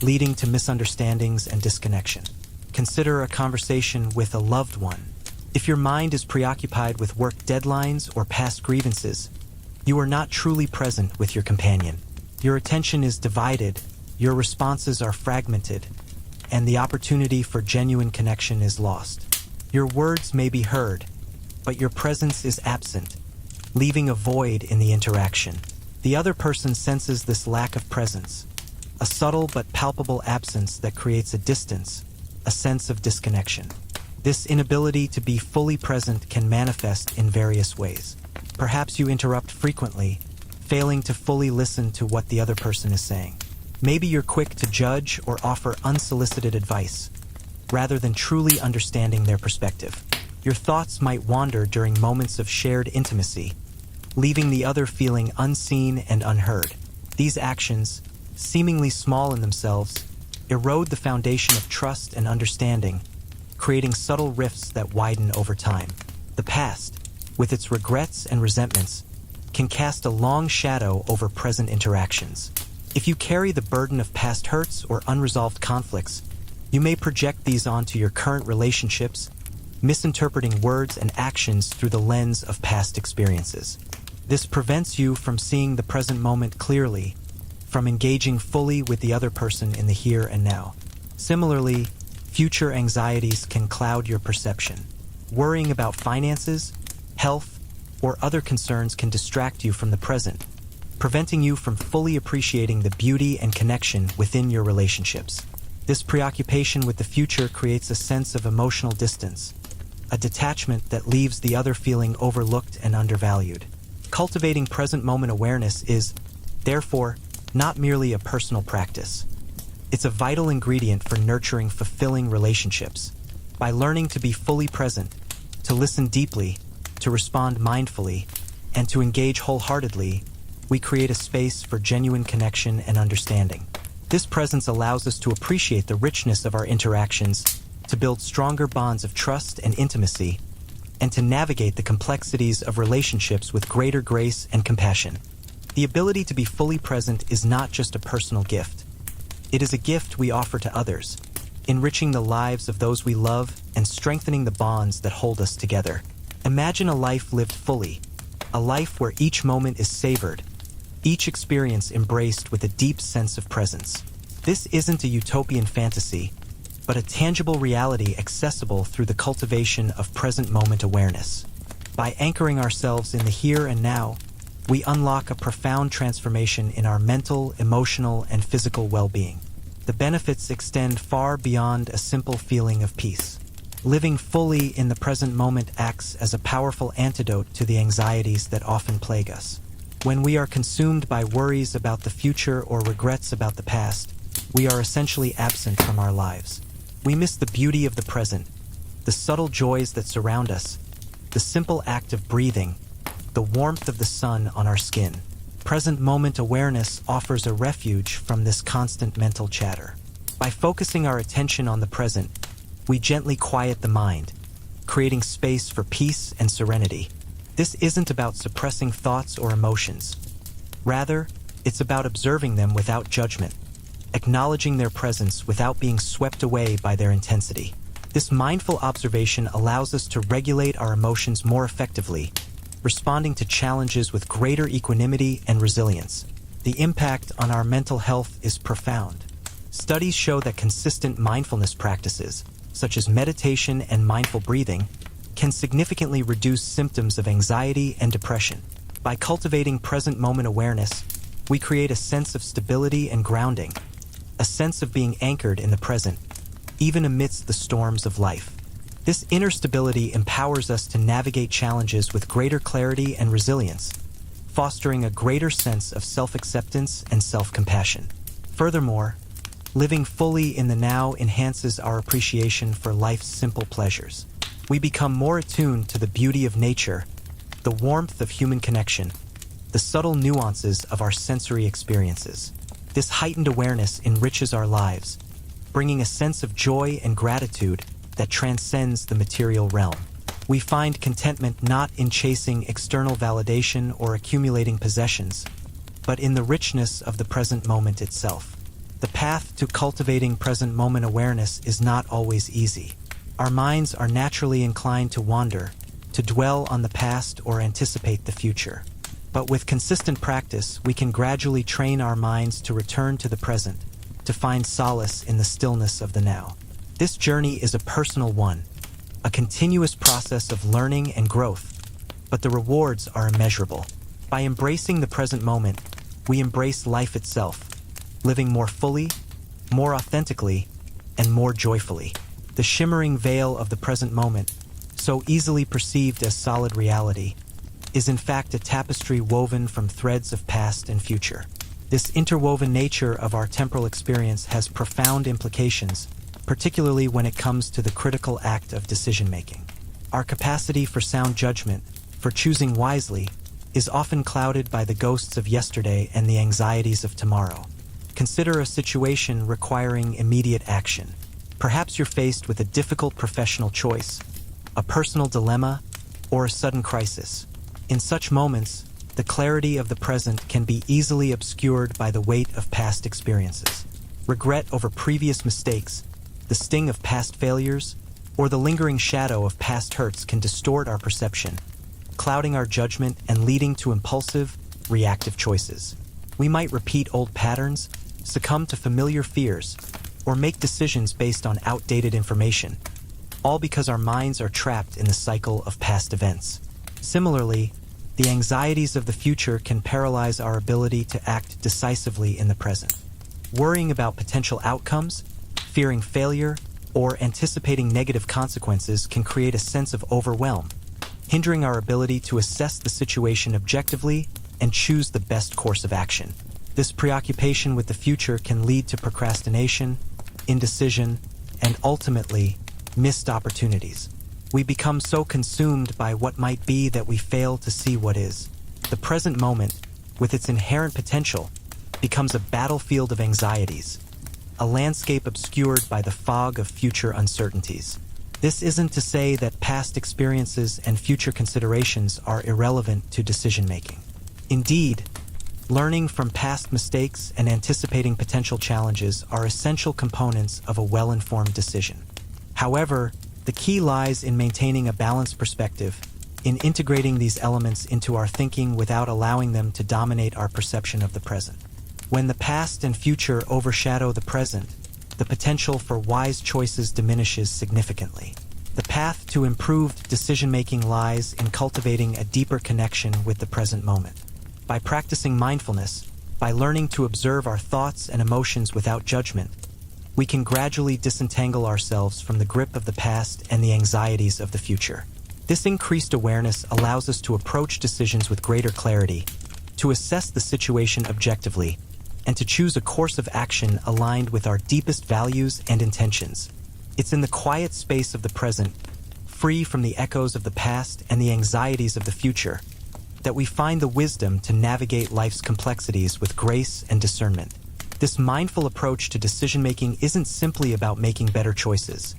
leading to misunderstandings and disconnection. Consider a conversation with a loved one. If your mind is preoccupied with work deadlines or past grievances, you are not truly present with your companion. Your attention is divided, your responses are fragmented, and the opportunity for genuine connection is lost. Your words may be heard, but your presence is absent, leaving a void in the interaction. The other person senses this lack of presence, a subtle but palpable absence that creates a distance, a sense of disconnection. This inability to be fully present can manifest in various ways. Perhaps you interrupt frequently, failing to fully listen to what the other person is saying. Maybe you're quick to judge or offer unsolicited advice, rather than truly understanding their perspective. Your thoughts might wander during moments of shared intimacy, leaving the other feeling unseen and unheard. These actions, seemingly small in themselves, erode the foundation of trust and understanding, creating subtle rifts that widen over time. The past, with its regrets and resentments, can cast a long shadow over present interactions. If you carry the burden of past hurts or unresolved conflicts, you may project these onto your current relationships, misinterpreting words and actions through the lens of past experiences. This prevents you from seeing the present moment clearly, from engaging fully with the other person in the here and now. Similarly, future anxieties can cloud your perception. Worrying about finances, health, or other concerns can distract you from the present, preventing you from fully appreciating the beauty and connection within your relationships. This preoccupation with the future creates a sense of emotional distance, a detachment that leaves the other feeling overlooked and undervalued. Cultivating present moment awareness is, therefore, not merely a personal practice. It's a vital ingredient for nurturing fulfilling relationships. By learning to be fully present, to listen deeply, to respond mindfully, and to engage wholeheartedly, we create a space for genuine connection and understanding. This presence allows us to appreciate the richness of our interactions, to build stronger bonds of trust and intimacy, and to navigate the complexities of relationships with greater grace and compassion. The ability to be fully present is not just a personal gift. It is a gift we offer to others, enriching the lives of those we love and strengthening the bonds that hold us together. Imagine a life lived fully, a life where each moment is savored, each experience embraced with a deep sense of presence. This isn't a utopian fantasy, but a tangible reality accessible through the cultivation of present moment awareness. By anchoring ourselves in the here and now, we unlock a profound transformation in our mental, emotional, and physical well-being. The benefits extend far beyond a simple feeling of peace. Living fully in the present moment acts as a powerful antidote to the anxieties that often plague us. When we are consumed by worries about the future or regrets about the past, we are essentially absent from our lives. We miss the beauty of the present, the subtle joys that surround us, the simple act of breathing, the warmth of the sun on our skin. Present moment awareness offers a refuge from this constant mental chatter. By focusing our attention on the present, we gently quiet the mind, creating space for peace and serenity. This isn't about suppressing thoughts or emotions. Rather, it's about observing them without judgment, acknowledging their presence without being swept away by their intensity. This mindful observation allows us to regulate our emotions more effectively, responding to challenges with greater equanimity and resilience. The impact on our mental health is profound. Studies show that consistent mindfulness practices, such as meditation and mindful breathing, can significantly reduce symptoms of anxiety and depression. By cultivating present moment awareness, we create a sense of stability and grounding, a sense of being anchored in the present, even amidst the storms of life. This inner stability empowers us to navigate challenges with greater clarity and resilience, fostering a greater sense of self-acceptance and self-compassion. Furthermore, living fully in the now enhances our appreciation for life's simple pleasures. We become more attuned to the beauty of nature, the warmth of human connection, the subtle nuances of our sensory experiences. This heightened awareness enriches our lives, bringing a sense of joy and gratitude that transcends the material realm. We find contentment not in chasing external validation or accumulating possessions, but in the richness of the present moment itself. The path to cultivating present moment awareness is not always easy. Our minds are naturally inclined to wander, to dwell on the past or anticipate the future. But with consistent practice, we can gradually train our minds to return to the present, to find solace in the stillness of the now. This journey is a personal one, a continuous process of learning and growth, but the rewards are immeasurable. By embracing the present moment, we embrace life itself, living more fully, more authentically, and more joyfully. The shimmering veil of the present moment, so easily perceived as solid reality, is in fact a tapestry woven from threads of past and future. This interwoven nature of our temporal experience has profound implications, particularly when it comes to the critical act of decision-making. Our capacity for sound judgment, for choosing wisely, is often clouded by the ghosts of yesterday and the anxieties of tomorrow. Consider a situation requiring immediate action. Perhaps you're faced with a difficult professional choice, a personal dilemma, or a sudden crisis. In such moments, the clarity of the present can be easily obscured by the weight of past experiences. Regret over previous mistakes, the sting of past failures, or the lingering shadow of past hurts can distort our perception, clouding our judgment and leading to impulsive, reactive choices. We might repeat old patterns, succumb to familiar fears, or make decisions based on outdated information, all because our minds are trapped in the cycle of past events. Similarly, the anxieties of the future can paralyze our ability to act decisively in the present. Worrying about potential outcomes, Fearing failure or anticipating negative consequences can create a sense of overwhelm, hindering our ability to assess the situation objectively and choose the best course of action. This preoccupation with the future can lead to procrastination, indecision, and ultimately, missed opportunities. We become so consumed by what might be that we fail to see what is. The present moment, with its inherent potential, becomes a battlefield of anxieties, a landscape obscured by the fog of future uncertainties. This isn't to say that past experiences and future considerations are irrelevant to decision-making. Indeed, learning from past mistakes and anticipating potential challenges are essential components of a well-informed decision. However, the key lies in maintaining a balanced perspective, in integrating these elements into our thinking without allowing them to dominate our perception of the present. When the past and future overshadow the present, the potential for wise choices diminishes significantly. The path to improved decision-making lies in cultivating a deeper connection with the present moment. By practicing mindfulness, by learning to observe our thoughts and emotions without judgment, we can gradually disentangle ourselves from the grip of the past and the anxieties of the future. This increased awareness allows us to approach decisions with greater clarity, to assess the situation objectively, and to choose a course of action aligned with our deepest values and intentions. It's in the quiet space of the present, free from the echoes of the past and the anxieties of the future, that we find the wisdom to navigate life's complexities with grace and discernment. This mindful approach to decision-making isn't simply about making better choices.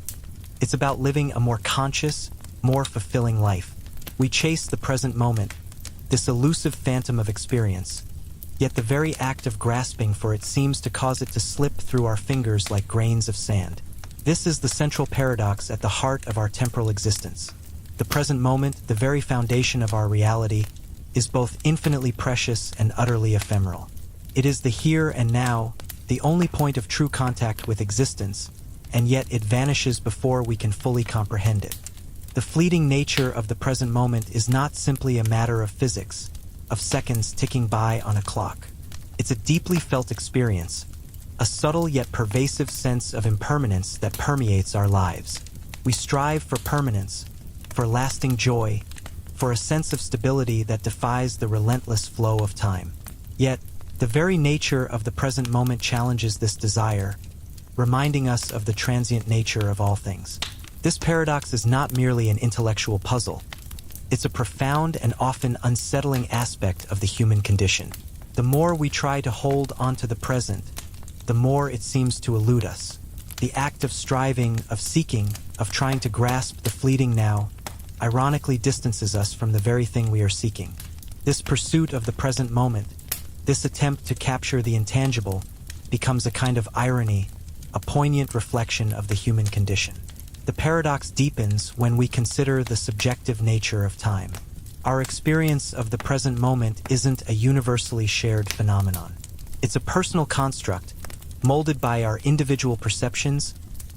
It's about living a more conscious, more fulfilling life. We chase the present moment, this elusive phantom of experience, yet the very act of grasping for it seems to cause it to slip through our fingers like grains of sand. This is the central paradox at the heart of our temporal existence. The present moment, the very foundation of our reality, is both infinitely precious and utterly ephemeral. It is the here and now, the only point of true contact with existence, and yet it vanishes before we can fully comprehend it. The fleeting nature of the present moment is not simply a matter of physics, of seconds ticking by on a clock. It's a deeply felt experience, a subtle yet pervasive sense of impermanence that permeates our lives. We strive for permanence, for lasting joy, for a sense of stability that defies the relentless flow of time. Yet, the very nature of the present moment challenges this desire, reminding us of the transient nature of all things. This paradox is not merely an intellectual puzzle. It's a profound and often unsettling aspect of the human condition. The more we try to hold onto the present, the more it seems to elude us. The act of striving, of seeking, of trying to grasp the fleeting now, ironically distances us from the very thing we are seeking. This pursuit of the present moment, this attempt to capture the intangible, becomes a kind of irony, a poignant reflection of the human condition. The paradox deepens when we consider the subjective nature of time. Our experience of the present moment isn't a universally shared phenomenon. It's a personal construct, molded by our individual perceptions,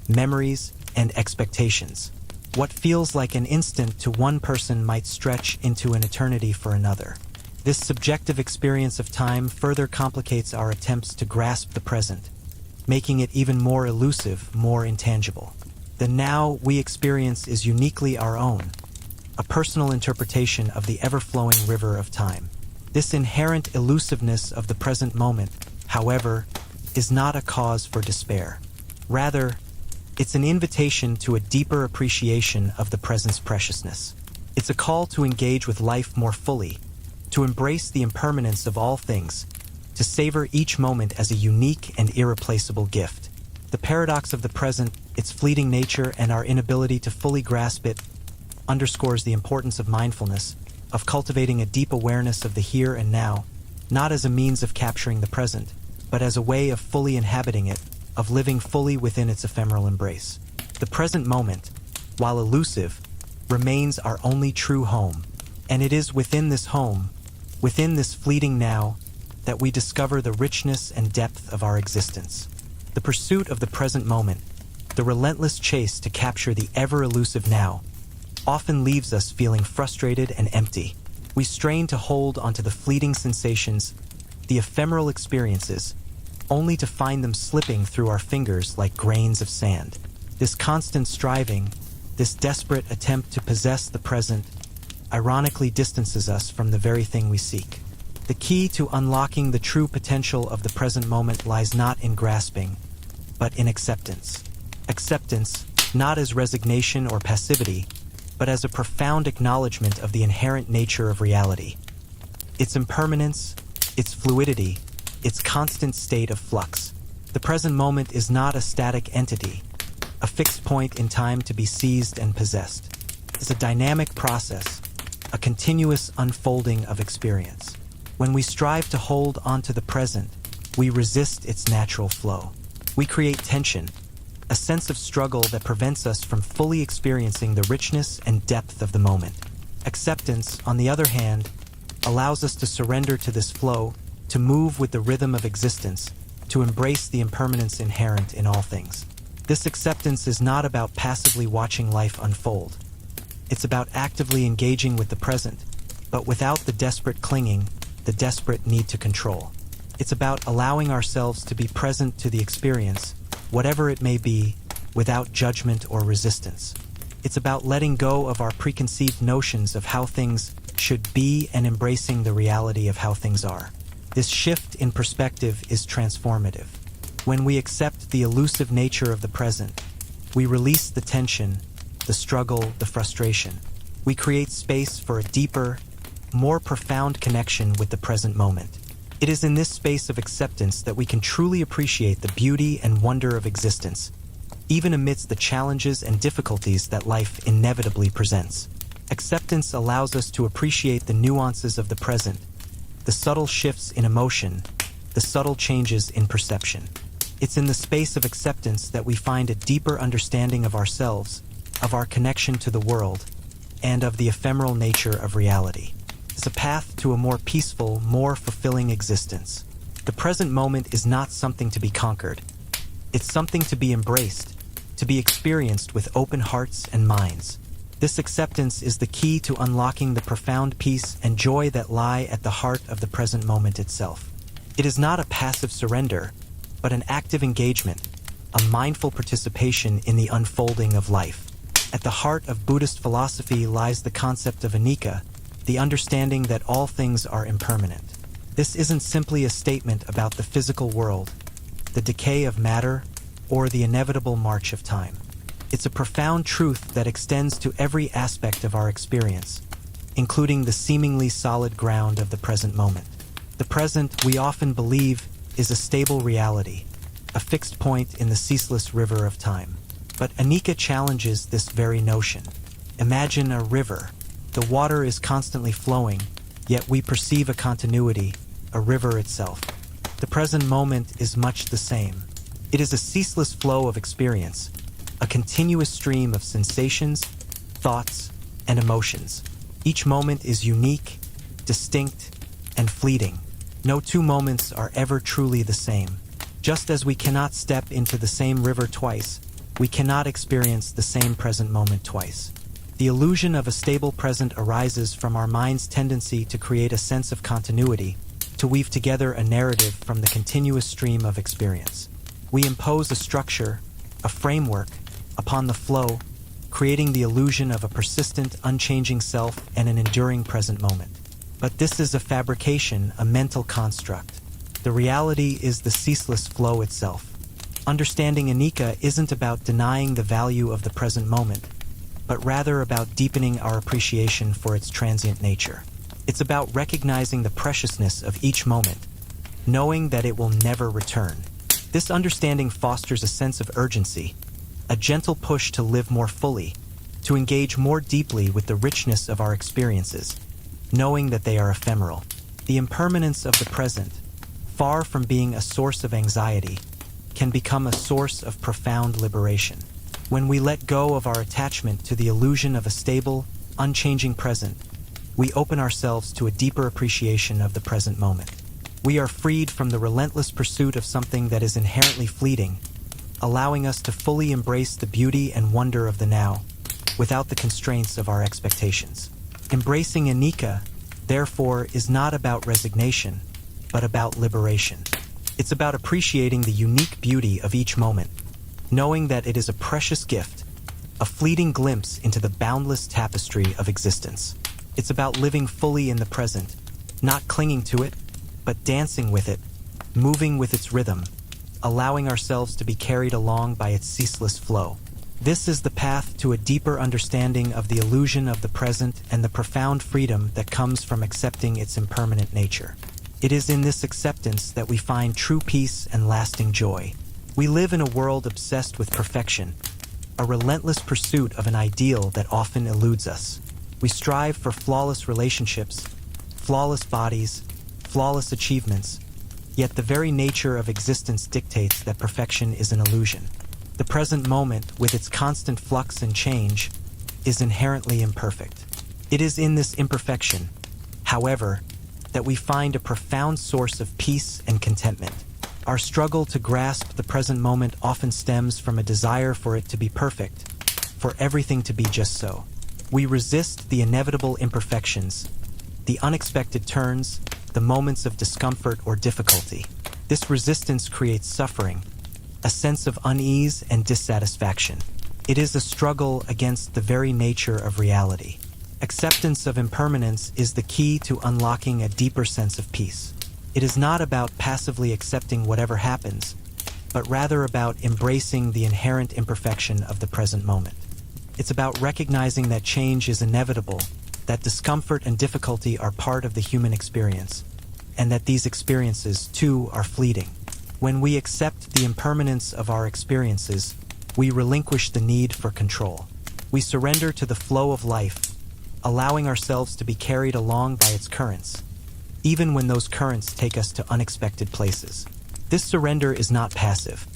memories, and expectations. What feels like an instant to one person might stretch into an eternity for another. This subjective experience of time further complicates our attempts to grasp the present, making it even more elusive, more intangible. The now we experience is uniquely our own, a personal interpretation of the ever-flowing river of time. This inherent elusiveness of the present moment, however, is not a cause for despair. Rather, it's an invitation to a deeper appreciation of the present's preciousness. It's a call to engage with life more fully, to embrace the impermanence of all things, to savor each moment as a unique and irreplaceable gift. The paradox of the present, its fleeting nature, and our inability to fully grasp it, underscores the importance of mindfulness, of cultivating a deep awareness of the here and now, not as a means of capturing the present, but as a way of fully inhabiting it, of living fully within its ephemeral embrace. The present moment, while elusive, remains our only true home, and it is within this home, within this fleeting now, that we discover the richness and depth of our existence. The pursuit of the present moment, the relentless chase to capture the ever-elusive now, often leaves us feeling frustrated and empty. We strain to hold onto the fleeting sensations, the ephemeral experiences, only to find them slipping through our fingers like grains of sand. This constant striving, this desperate attempt to possess the present, ironically distances us from the very thing we seek. The key to unlocking the true potential of the present moment lies not in grasping, but in acceptance. Acceptance, not as resignation or passivity, but as a profound acknowledgement of the inherent nature of reality. Its impermanence, its fluidity, its constant state of flux. The present moment is not a static entity, a fixed point in time to be seized and possessed. It's a dynamic process, a continuous unfolding of experience. When we strive to hold onto the present, we resist its natural flow. We create tension, a sense of struggle that prevents us from fully experiencing the richness and depth of the moment. Acceptance, on the other hand, allows us to surrender to this flow, to move with the rhythm of existence, to embrace the impermanence inherent in all things. This acceptance is not about passively watching life unfold. It's about actively engaging with the present, but without the desperate clinging, the desperate need to control. It's about allowing ourselves to be present to the experience, whatever it may be, without judgment or resistance. It's about letting go of our preconceived notions of how things should be and embracing the reality of how things are. This shift in perspective is transformative. When we accept the elusive nature of the present, we release the tension, the struggle, the frustration. We create space for a deeper, more profound connection with the present moment. It is in this space of acceptance that we can truly appreciate the beauty and wonder of existence, even amidst the challenges and difficulties that life inevitably presents. Acceptance allows us to appreciate the nuances of the present, the subtle shifts in emotion, the subtle changes in perception. It's in the space of acceptance that we find a deeper understanding of ourselves, of our connection to the world, and of the ephemeral nature of reality. It's a path to a more peaceful, more fulfilling existence. The present moment is not something to be conquered. It's something to be embraced, to be experienced with open hearts and minds. This acceptance is the key to unlocking the profound peace and joy that lie at the heart of the present moment itself. It is not a passive surrender, but an active engagement, a mindful participation in the unfolding of life. At the heart of Buddhist philosophy lies the concept of anicca, the understanding that all things are impermanent. This isn't simply a statement about the physical world, the decay of matter, or the inevitable march of time. It's a profound truth that extends to every aspect of our experience, including the seemingly solid ground of the present moment. The present, we often believe, is a stable reality, a fixed point in the ceaseless river of time. But anicca challenges this very notion. Imagine a river. The water is constantly flowing, yet we perceive a continuity, a river itself. The present moment is much the same. It is a ceaseless flow of experience, a continuous stream of sensations, thoughts, and emotions. Each moment is unique, distinct, and fleeting. No two moments are ever truly the same. Just as we cannot step into the same river twice, we cannot experience the same present moment twice. The illusion of a stable present arises from our mind's tendency to create a sense of continuity, to weave together a narrative from the continuous stream of experience. We impose a structure, a framework, upon the flow, creating the illusion of a persistent, unchanging self and an enduring present moment. But this is a fabrication, a mental construct. The reality is the ceaseless flow itself. Understanding anicca isn't about denying the value of the present moment, but rather about deepening our appreciation for its transient nature. It's about recognizing the preciousness of each moment, knowing that it will never return. This understanding fosters a sense of urgency, a gentle push to live more fully, to engage more deeply with the richness of our experiences, knowing that they are ephemeral. The impermanence of the present, far from being a source of anxiety, can become a source of profound liberation. When we let go of our attachment to the illusion of a stable, unchanging present, we open ourselves to a deeper appreciation of the present moment. We are freed from the relentless pursuit of something that is inherently fleeting, allowing us to fully embrace the beauty and wonder of the now, without the constraints of our expectations. Embracing anicca, therefore, is not about resignation, but about liberation. It's about appreciating the unique beauty of each moment, knowing that it is a precious gift, a fleeting glimpse into the boundless tapestry of existence. It's about living fully in the present, not clinging to it, but dancing with it, moving with its rhythm, allowing ourselves to be carried along by its ceaseless flow. This is the path to a deeper understanding of the illusion of the present and the profound freedom that comes from accepting its impermanent nature. It is in this acceptance that we find true peace and lasting joy. We live in a world obsessed with perfection, a relentless pursuit of an ideal that often eludes us. We strive for flawless relationships, flawless bodies, flawless achievements, yet the very nature of existence dictates that perfection is an illusion. The present moment, with its constant flux and change, is inherently imperfect. It is in this imperfection, however, that we find a profound source of peace and contentment. Our struggle to grasp the present moment often stems from a desire for it to be perfect, for everything to be just so. We resist the inevitable imperfections, the unexpected turns, the moments of discomfort or difficulty. This resistance creates suffering, a sense of unease and dissatisfaction. It is a struggle against the very nature of reality. Acceptance of impermanence is the key to unlocking a deeper sense of peace. It is not about passively accepting whatever happens, but rather about embracing the inherent imperfection of the present moment. It's about recognizing that change is inevitable, that discomfort and difficulty are part of the human experience, and that these experiences, too, are fleeting. When we accept the impermanence of our experiences, we relinquish the need for control. We surrender to the flow of life, allowing ourselves to be carried along by its currents, even when those currents take us to unexpected places. This surrender is not passive.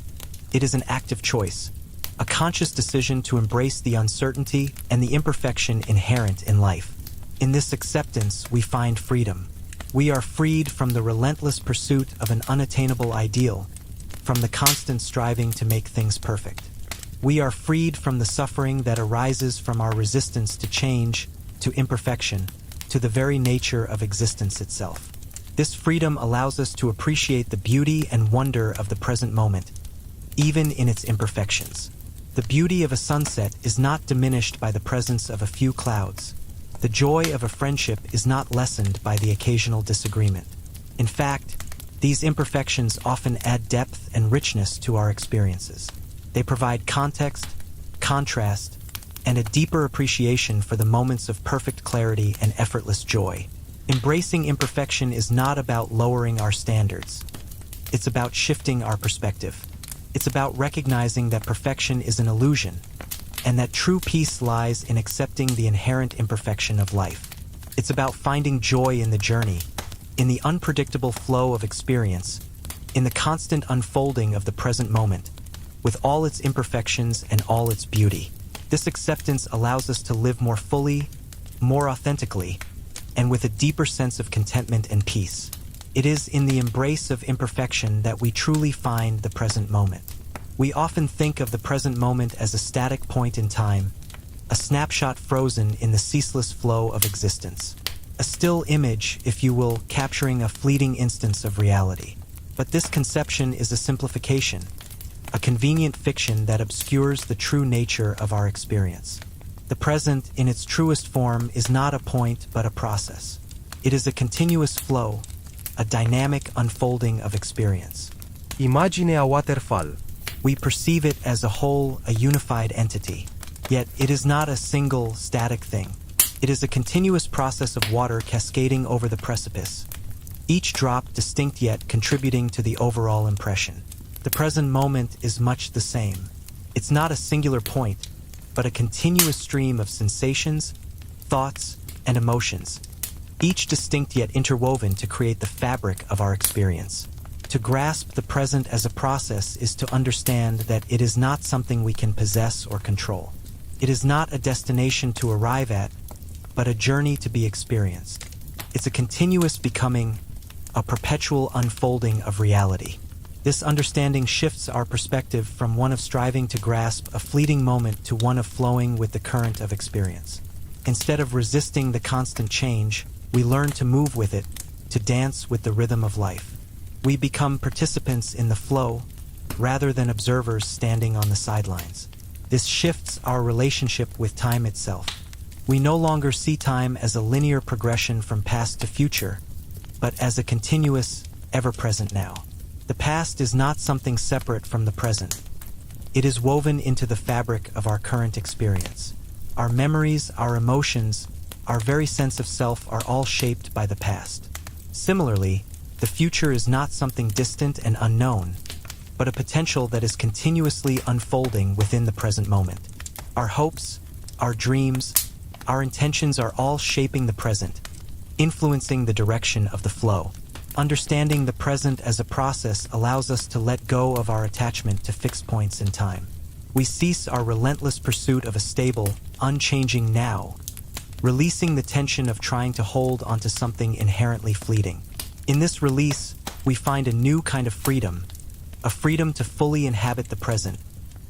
It is an active choice, a conscious decision to embrace the uncertainty and the imperfection inherent in life. In this acceptance, we find freedom. We are freed from the relentless pursuit of an unattainable ideal, from the constant striving to make things perfect. We are freed from the suffering that arises from our resistance to change, to imperfection, to the very nature of existence itself. This freedom allows us to appreciate the beauty and wonder of the present moment, even in its imperfections. The beauty of a sunset is not diminished by the presence of a few clouds. The joy of a friendship is not lessened by the occasional disagreement. In fact, these imperfections often add depth and richness to our experiences. They provide context, contrast, and a deeper appreciation for the moments of perfect clarity and effortless joy. Embracing imperfection is not about lowering our standards. It's about shifting our perspective. It's about recognizing that perfection is an illusion, and that true peace lies in accepting the inherent imperfection of life. It's about finding joy in the journey, in the unpredictable flow of experience, in the constant unfolding of the present moment, with all its imperfections and all its beauty. This acceptance allows us to live more fully, more authentically, and with a deeper sense of contentment and peace. It is in the embrace of imperfection that we truly find the present moment. We often think of the present moment as a static point in time, a snapshot frozen in the ceaseless flow of existence. A still image, if you will, capturing a fleeting instance of reality. But this conception is a simplification, a convenient fiction that obscures the true nature of our experience. The present, in its truest form, is not a point but a process. It is a continuous flow, a dynamic unfolding of experience. Imagine a waterfall. We perceive it as a whole, a unified entity. Yet it is not a single, static thing. It is a continuous process of water cascading over the precipice, each drop distinct yet contributing to the overall impression. The present moment is much the same. It's not a singular point, but a continuous stream of sensations, thoughts, and emotions, each distinct yet interwoven to create the fabric of our experience. To grasp the present as a process is to understand that it is not something we can possess or control. It is not a destination to arrive at, but a journey to be experienced. It's a continuous becoming, a perpetual unfolding of reality. This understanding shifts our perspective from one of striving to grasp a fleeting moment to one of flowing with the current of experience. Instead of resisting the constant change, we learn to move with it, to dance with the rhythm of life. We become participants in the flow, rather than observers standing on the sidelines. This shifts our relationship with time itself. We no longer see time as a linear progression from past to future, but as a continuous, ever-present now. The past is not something separate from the present. It is woven into the fabric of our current experience. Our memories, our emotions, our very sense of self are all shaped by the past. Similarly, the future is not something distant and unknown, but a potential that is continuously unfolding within the present moment. Our hopes, our dreams, our intentions are all shaping the present, influencing the direction of the flow. Understanding the present as a process allows us to let go of our attachment to fixed points in time. We cease our relentless pursuit of a stable, unchanging now, releasing the tension of trying to hold onto something inherently fleeting. In this release, we find a new kind of freedom, a freedom to fully inhabit the present,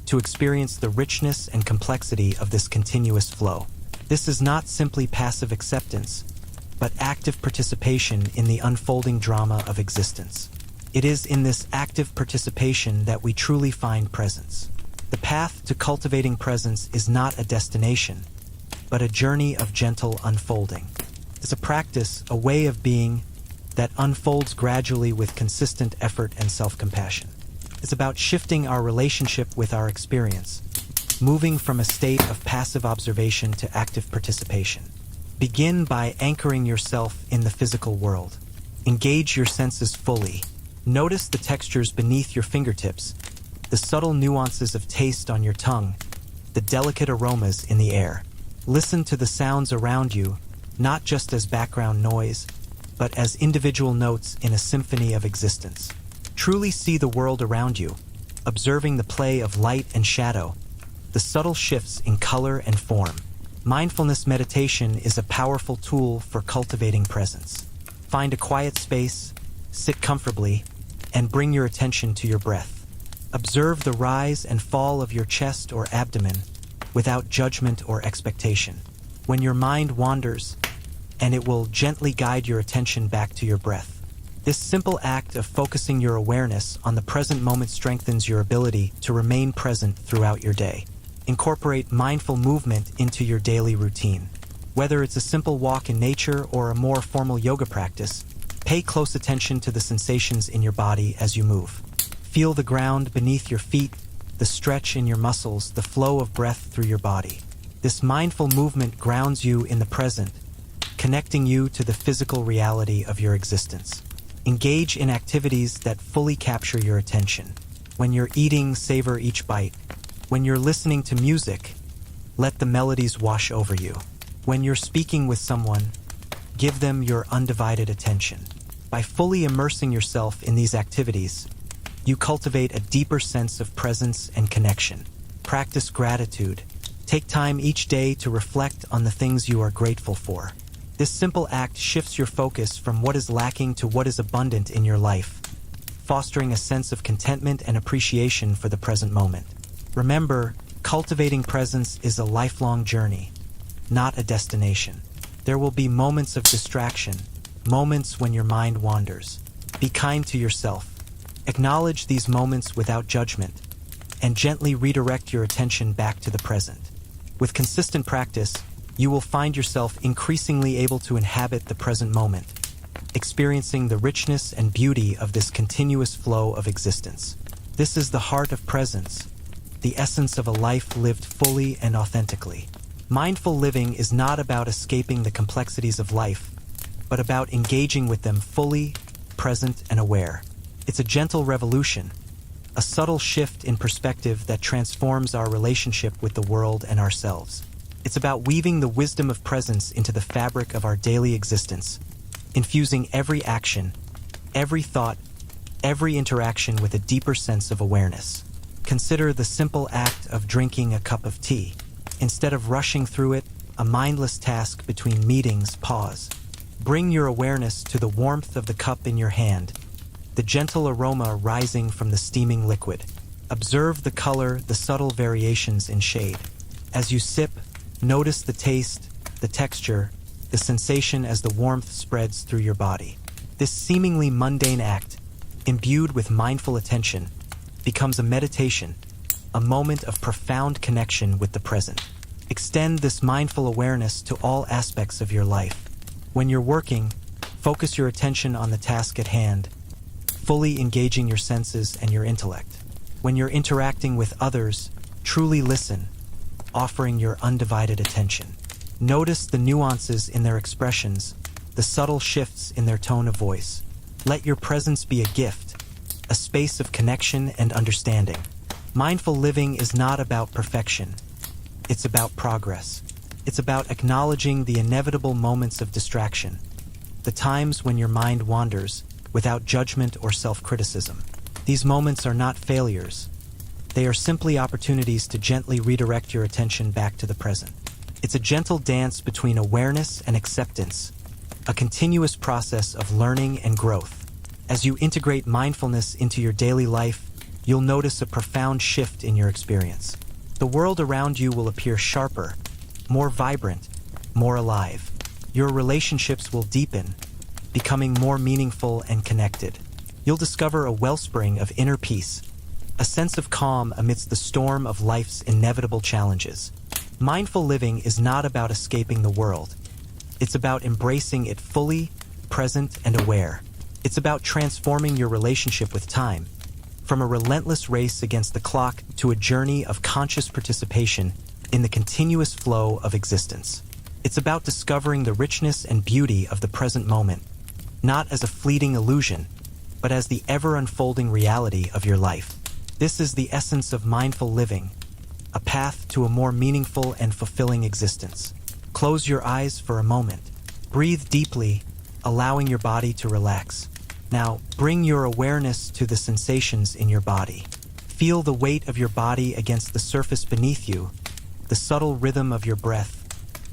to experience the richness and complexity of this continuous flow. This is not simply passive acceptance, but active participation in the unfolding drama of existence. It is in this active participation that we truly find presence. The path to cultivating presence is not a destination, but a journey of gentle unfolding. It's a practice, a way of being that unfolds gradually with consistent effort and self-compassion. It's about shifting our relationship with our experience, moving from a state of passive observation to active participation. Begin by anchoring yourself in the physical world. Engage your senses fully. Notice the textures beneath your fingertips, the subtle nuances of taste on your tongue, the delicate aromas in the air. Listen to the sounds around you, not just as background noise, but as individual notes in a symphony of existence. Truly see the world around you, observing the play of light and shadow, the subtle shifts in color and form. Mindfulness meditation is a powerful tool for cultivating presence. Find a quiet space, sit comfortably, and bring your attention to your breath. Observe the rise and fall of your chest or abdomen without judgment or expectation. When your mind wanders, and it will gently guide your attention back to your breath. This simple act of focusing your awareness on the present moment strengthens your ability to remain present throughout your day. Incorporate mindful movement into your daily routine. Whether it's a simple walk in nature or a more formal yoga practice, pay close attention to the sensations in your body as you move. Feel the ground beneath your feet, the stretch in your muscles, the flow of breath through your body. This mindful movement grounds you in the present, connecting you to the physical reality of your existence. Engage in activities that fully capture your attention. When you're eating, savor each bite. When you're listening to music, let the melodies wash over you. When you're speaking with someone, give them your undivided attention. By fully immersing yourself in these activities, you cultivate a deeper sense of presence and connection. Practice gratitude. Take time each day to reflect on the things you are grateful for. This simple act shifts your focus from what is lacking to what is abundant in your life, fostering a sense of contentment and appreciation for the present moment. Remember, cultivating presence is a lifelong journey, not a destination. There will be moments of distraction, moments when your mind wanders. Be kind to yourself. Acknowledge these moments without judgment, and gently redirect your attention back to the present. With consistent practice, you will find yourself increasingly able to inhabit the present moment, experiencing the richness and beauty of this continuous flow of existence. This is the heart of presence, the essence of a life lived fully and authentically. Mindful living is not about escaping the complexities of life, but about engaging with them fully, present, and aware. It's a gentle revolution, a subtle shift in perspective that transforms our relationship with the world and ourselves. It's about weaving the wisdom of presence into the fabric of our daily existence, infusing every action, every thought, every interaction with a deeper sense of awareness. Consider the simple act of drinking a cup of tea. Instead of rushing through it, a mindless task between meetings, pause. Bring your awareness to the warmth of the cup in your hand, the gentle aroma rising from the steaming liquid. Observe the color, the subtle variations in shade. As you sip, notice the taste, the texture, the sensation as the warmth spreads through your body. This seemingly mundane act, imbued with mindful attention, becomes a meditation, a moment of profound connection with the present. Extend this mindful awareness to all aspects of your life. When you're working, focus your attention on the task at hand, fully engaging your senses and your intellect. When you're interacting with others, truly listen, offering your undivided attention. Notice the nuances in their expressions, the subtle shifts in their tone of voice. Let your presence be a gift, a space of connection and understanding. Mindful living is not about perfection. It's about progress. It's about acknowledging the inevitable moments of distraction, the times when your mind wanders without judgment or self-criticism. These moments are not failures. They are simply opportunities to gently redirect your attention back to the present. It's a gentle dance between awareness and acceptance, a continuous process of learning and growth. As you integrate mindfulness into your daily life, you'll notice a profound shift in your experience. The world around you will appear sharper, more vibrant, more alive. Your relationships will deepen, becoming more meaningful and connected. You'll discover a wellspring of inner peace, a sense of calm amidst the storm of life's inevitable challenges. Mindful living is not about escaping the world. It's about embracing it fully, present, and aware. It's about transforming your relationship with time, from a relentless race against the clock to a journey of conscious participation in the continuous flow of existence. It's about discovering the richness and beauty of the present moment, not as a fleeting illusion, but as the ever-unfolding reality of your life. This is the essence of mindful living, a path to a more meaningful and fulfilling existence. Close your eyes for a moment. Breathe deeply, allowing your body to relax. Now, bring your awareness to the sensations in your body. Feel the weight of your body against the surface beneath you, the subtle rhythm of your breath,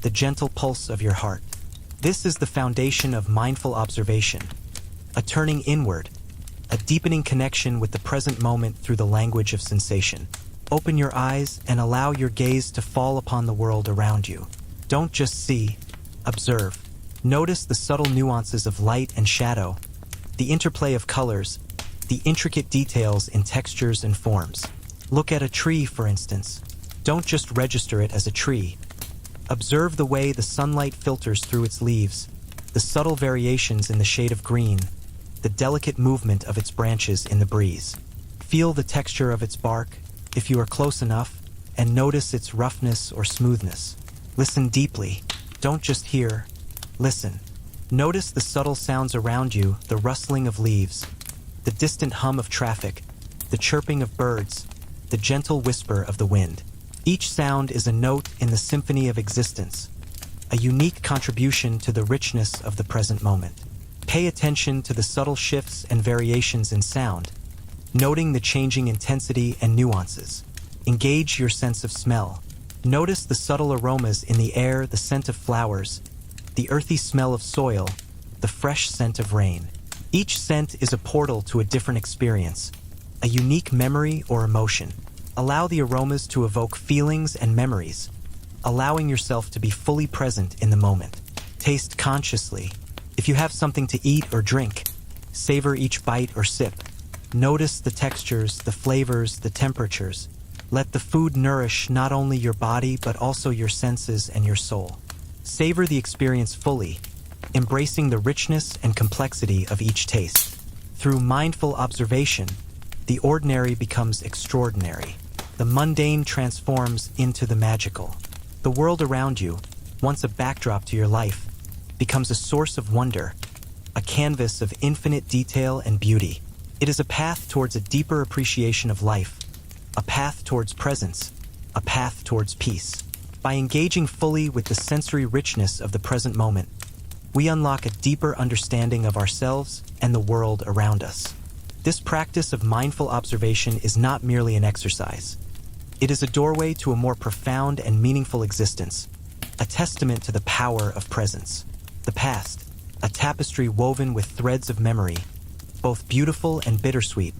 the gentle pulse of your heart. This is the foundation of mindful observation, a turning inward, a deepening connection with the present moment through the language of sensation. Open your eyes and allow your gaze to fall upon the world around you. Don't just see, observe. Notice the subtle nuances of light and shadow, the interplay of colors, the intricate details in textures and forms. Look at a tree, for instance. Don't just register it as a tree. Observe the way the sunlight filters through its leaves, the subtle variations in the shade of green, the delicate movement of its branches in the breeze. Feel the texture of its bark, if you are close enough, and notice its roughness or smoothness. Listen deeply. Don't just hear. Listen. Notice the subtle sounds around you, the rustling of leaves, the distant hum of traffic, the chirping of birds, the gentle whisper of the wind. Each sound is a note in the symphony of existence, a unique contribution to the richness of the present moment. Pay attention to the subtle shifts and variations in sound, noting the changing intensity and nuances. Engage your sense of smell. Notice the subtle aromas in the air, the scent of flowers, the earthy smell of soil, the fresh scent of rain. Each scent is a portal to a different experience, a unique memory or emotion. Allow the aromas to evoke feelings and memories, allowing yourself to be fully present in the moment. Taste consciously. If you have something to eat or drink, savor each bite or sip. Notice the textures, the flavors, the temperatures. Let the food nourish not only your body but also your senses and your soul. Savor the experience fully, embracing the richness and complexity of each taste. Through mindful observation, the ordinary becomes extraordinary. The mundane transforms into the magical. The world around you, once a backdrop to your life, becomes a source of wonder, a canvas of infinite detail and beauty. It is a path towards a deeper appreciation of life, a path towards presence, a path towards peace. By engaging fully with the sensory richness of the present moment, we unlock a deeper understanding of ourselves and the world around us. This practice of mindful observation is not merely an exercise. It is a doorway to a more profound and meaningful existence, a testament to the power of presence. The past, a tapestry woven with threads of memory, both beautiful and bittersweet,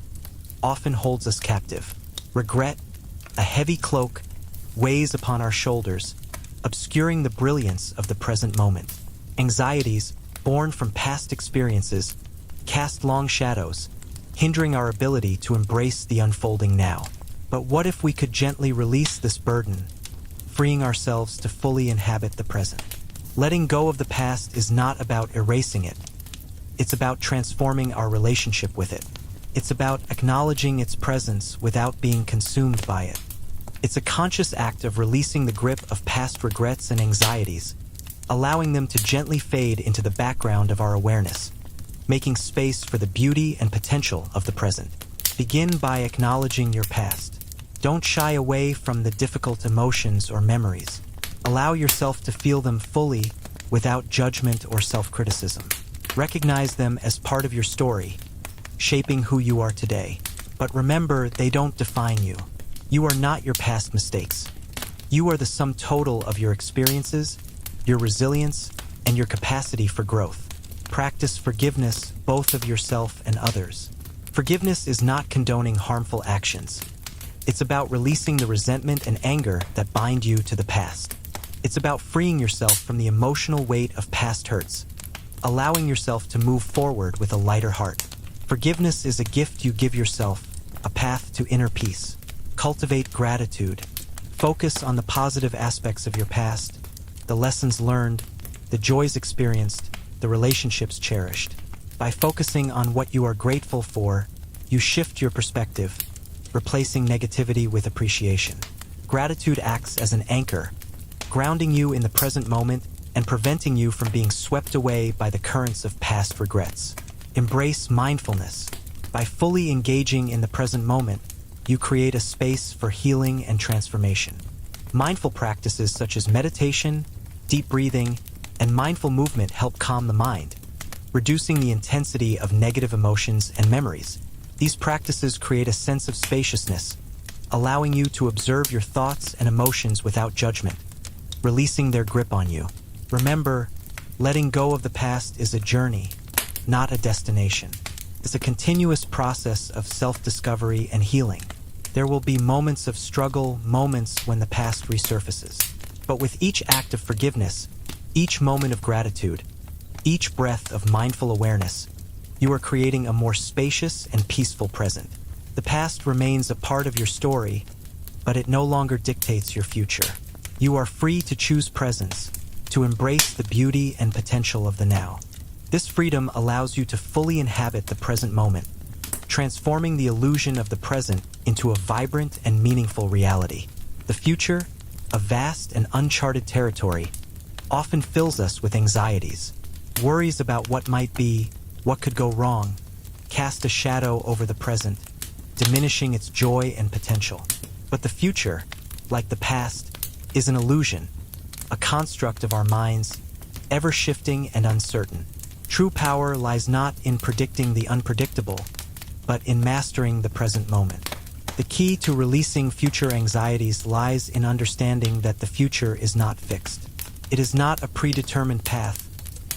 often holds us captive. Regret, a heavy cloak, weighs upon our shoulders, obscuring the brilliance of the present moment. Anxieties, born from past experiences, cast long shadows, hindering our ability to embrace the unfolding now. But what if we could gently release this burden, freeing ourselves to fully inhabit the present? Letting go of the past is not about erasing it. It's about transforming our relationship with it. It's about acknowledging its presence without being consumed by it. It's a conscious act of releasing the grip of past regrets and anxieties, allowing them to gently fade into the background of our awareness, making space for the beauty and potential of the present. Begin by acknowledging your past. Don't shy away from the difficult emotions or memories. Allow yourself to feel them fully without judgment or self-criticism. Recognize them as part of your story, shaping who you are today. But remember, they don't define you. You are not your past mistakes. You are the sum total of your experiences, your resilience, and your capacity for growth. Practice forgiveness, both of yourself and others. Forgiveness is not condoning harmful actions. It's about releasing the resentment and anger that bind you to the past. It's about freeing yourself from the emotional weight of past hurts, allowing yourself to move forward with a lighter heart. Forgiveness is a gift you give yourself, a path to inner peace. Cultivate gratitude. Focus on the positive aspects of your past, the lessons learned, the joys experienced, the relationships cherished. By focusing on what you are grateful for, you shift your perspective, replacing negativity with appreciation. Gratitude acts as an anchor, grounding you in the present moment and preventing you from being swept away by the currents of past regrets. Embrace mindfulness. By fully engaging in the present moment, you create a space for healing and transformation. Mindful practices such as meditation, deep breathing, and mindful movement help calm the mind, reducing the intensity of negative emotions and memories. These practices create a sense of spaciousness, allowing you to observe your thoughts and emotions without judgment, releasing their grip on you. Remember, letting go of the past is a journey, not a destination. It's a continuous process of self-discovery and healing. There will be moments of struggle, moments when the past resurfaces. But with each act of forgiveness, each moment of gratitude, each breath of mindful awareness, you are creating a more spacious and peaceful present. The past remains a part of your story, but it no longer dictates your future. You are free to choose presence, to embrace the beauty and potential of the now. This freedom allows you to fully inhabit the present moment, transforming the illusion of the present into a vibrant and meaningful reality. The future, a vast and uncharted territory, often fills us with anxieties. Worries about what might be, what could go wrong, cast a shadow over the present, diminishing its joy and potential. But the future, like the past, is an illusion, a construct of our minds, ever shifting and uncertain. True power lies not in predicting the unpredictable, but in mastering the present moment. The key to releasing future anxieties lies in understanding that the future is not fixed. It is not a predetermined path,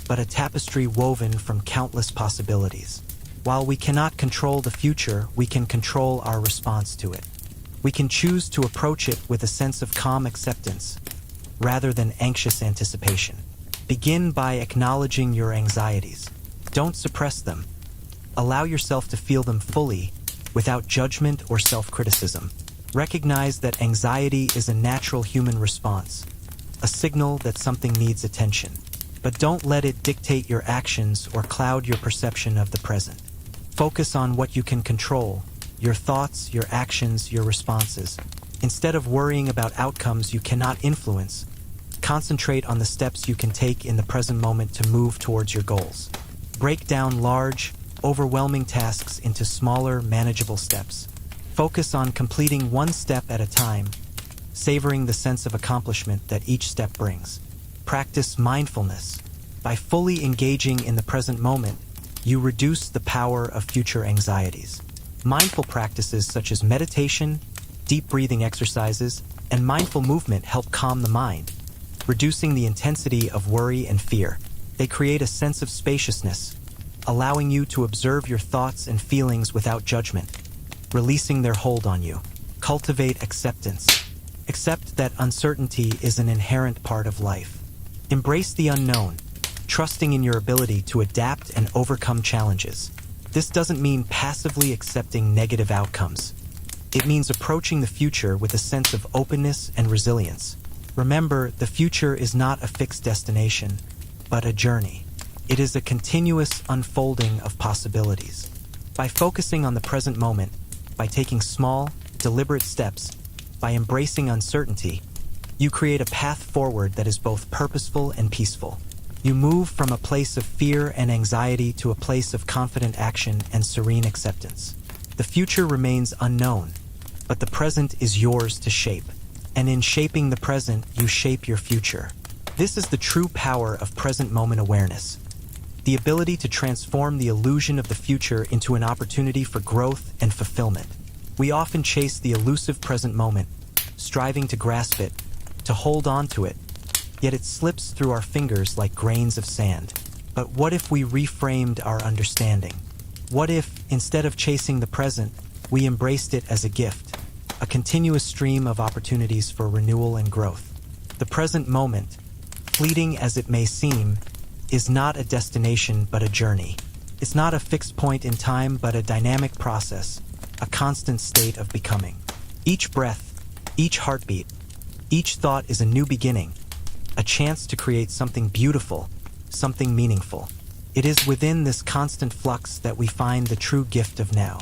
but a tapestry woven from countless possibilities. While we cannot control the future, we can control our response to it. We can choose to approach it with a sense of calm acceptance, rather than anxious anticipation. Begin by acknowledging your anxieties. Don't suppress them. Allow yourself to feel them fully, without judgment or self-criticism. Recognize that anxiety is a natural human response, a signal that something needs attention. But don't let it dictate your actions or cloud your perception of the present. Focus on what you can control, your thoughts, your actions, your responses. Instead of worrying about outcomes you cannot influence, concentrate on the steps you can take in the present moment to move towards your goals. Break down large, overwhelming tasks into smaller, manageable steps. Focus on completing one step at a time, savoring the sense of accomplishment that each step brings. Practice mindfulness. By fully engaging in the present moment, you reduce the power of future anxieties. Mindful practices such as meditation, deep breathing exercises, and mindful movement help calm the mind, reducing the intensity of worry and fear. They create a sense of spaciousness, allowing you to observe your thoughts and feelings without judgment, releasing their hold on you. Cultivate acceptance. Accept that uncertainty is an inherent part of life. Embrace the unknown, trusting in your ability to adapt and overcome challenges. This doesn't mean passively accepting negative outcomes. It means approaching the future with a sense of openness and resilience. Remember, the future is not a fixed destination, but a journey. It is a continuous unfolding of possibilities. By focusing on the present moment, by taking small, deliberate steps, by embracing uncertainty, you create a path forward that is both purposeful and peaceful. You move from a place of fear and anxiety to a place of confident action and serene acceptance. The future remains unknown, but the present is yours to shape. And in shaping the present, you shape your future. This is the true power of present moment awareness. The ability to transform the illusion of the future into an opportunity for growth and fulfillment. We often chase the elusive present moment, striving to grasp it, to hold on to it, yet it slips through our fingers like grains of sand. But what if we reframed our understanding? What if, instead of chasing the present, we embraced it as a gift, a continuous stream of opportunities for renewal and growth? The present moment, fleeting as it may seem, is not a destination but a journey. It's not a fixed point in time but a dynamic process, a constant state of becoming. Each breath, each heartbeat, each thought is a new beginning, a chance to create something beautiful, something meaningful. It is within this constant flux that we find the true gift of now.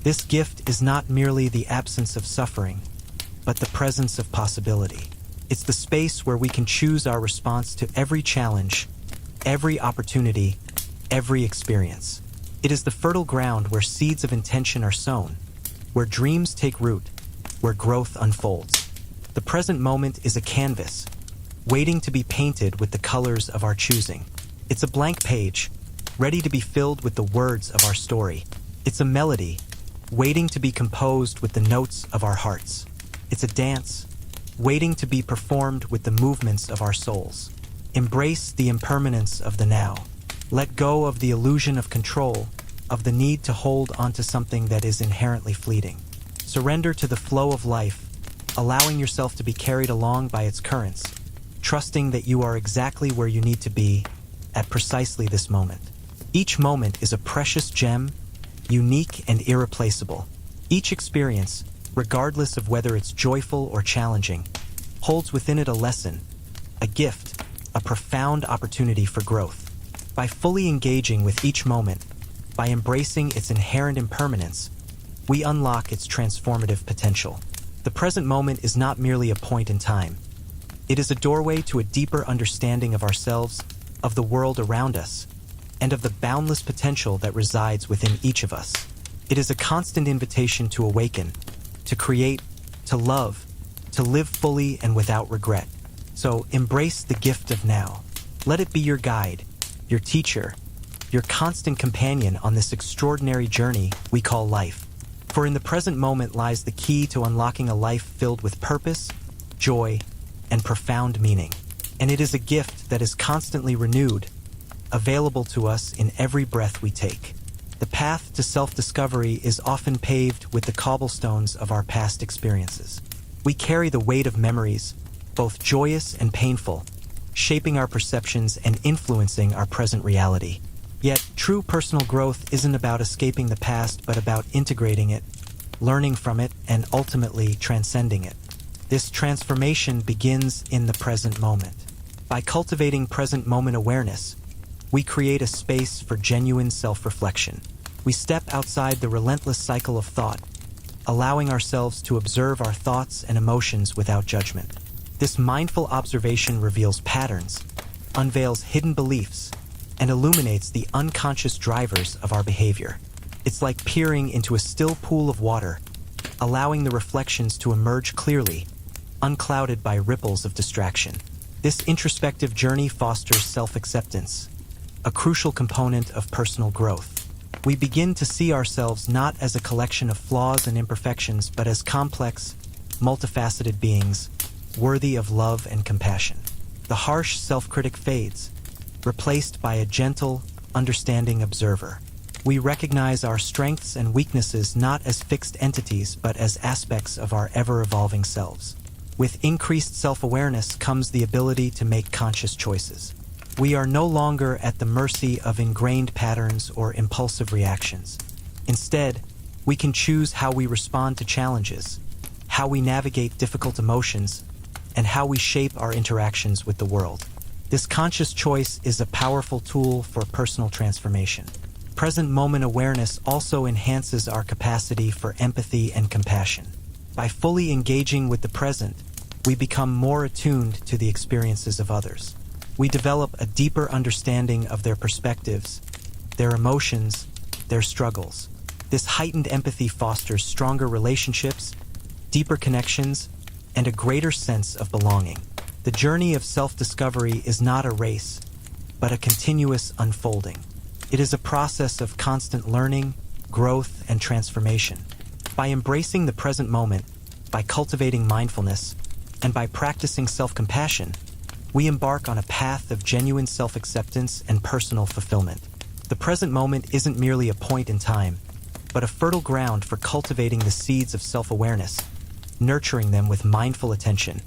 This gift is not merely the absence of suffering, but the presence of possibility. It's the space where we can choose our response to every challenge, every opportunity, every experience. It is the fertile ground where seeds of intention are sown, where dreams take root, where growth unfolds. The present moment is a canvas, waiting to be painted with the colors of our choosing. It's a blank page, ready to be filled with the words of our story. It's a melody, waiting to be composed with the notes of our hearts. It's a dance, waiting to be performed with the movements of our souls. Embrace the impermanence of the now. Let go of the illusion of control, of the need to hold onto something that is inherently fleeting. Surrender to the flow of life, allowing yourself to be carried along by its currents, trusting that you are exactly where you need to be at precisely this moment. Each moment is a precious gem, unique and irreplaceable. Each experience, regardless of whether it's joyful or challenging, holds within it a lesson, a gift, a profound opportunity for growth. By fully engaging with each moment, by embracing its inherent impermanence, we unlock its transformative potential. The present moment is not merely a point in time. It is a doorway to a deeper understanding of ourselves, of the world around us, and of the boundless potential that resides within each of us. It is a constant invitation to awaken, to create, to love, to live fully and without regret. So embrace the gift of now. Let it be your guide, your teacher, your constant companion on this extraordinary journey we call life. For in the present moment lies the key to unlocking a life filled with purpose, joy, and profound meaning. And it is a gift that is constantly renewed, available to us in every breath we take. The path to self-discovery is often paved with the cobblestones of our past experiences. We carry the weight of memories, both joyous and painful, shaping our perceptions and influencing our present reality. Yet, true personal growth isn't about escaping the past, but about integrating it, learning from it, and ultimately transcending it. This transformation begins in the present moment. By cultivating present moment awareness, we create a space for genuine self-reflection. We step outside the relentless cycle of thought, allowing ourselves to observe our thoughts and emotions without judgment. This mindful observation reveals patterns, unveils hidden beliefs, and illuminates the unconscious drivers of our behavior. It's like peering into a still pool of water, allowing the reflections to emerge clearly, unclouded by ripples of distraction. This introspective journey fosters self-acceptance, a crucial component of personal growth. We begin to see ourselves not as a collection of flaws and imperfections, but as complex, multifaceted beings, worthy of love and compassion. The harsh self-critic fades, replaced by a gentle, understanding observer. We recognize our strengths and weaknesses not as fixed entities, but as aspects of our ever-evolving selves. With increased self-awareness comes the ability to make conscious choices. We are no longer at the mercy of ingrained patterns or impulsive reactions. Instead, we can choose how we respond to challenges, how we navigate difficult emotions, and how we shape our interactions with the world. This conscious choice is a powerful tool for personal transformation. Present moment awareness also enhances our capacity for empathy and compassion. By fully engaging with the present, we become more attuned to the experiences of others. We develop a deeper understanding of their perspectives, their emotions, their struggles. This heightened empathy fosters stronger relationships, deeper connections, and a greater sense of belonging. The journey of self-discovery is not a race, but a continuous unfolding. It is a process of constant learning, growth, and transformation. By embracing the present moment, by cultivating mindfulness, and by practicing self-compassion, we embark on a path of genuine self-acceptance and personal fulfillment. The present moment isn't merely a point in time, but a fertile ground for cultivating the seeds of self-awareness, nurturing them with mindful attention,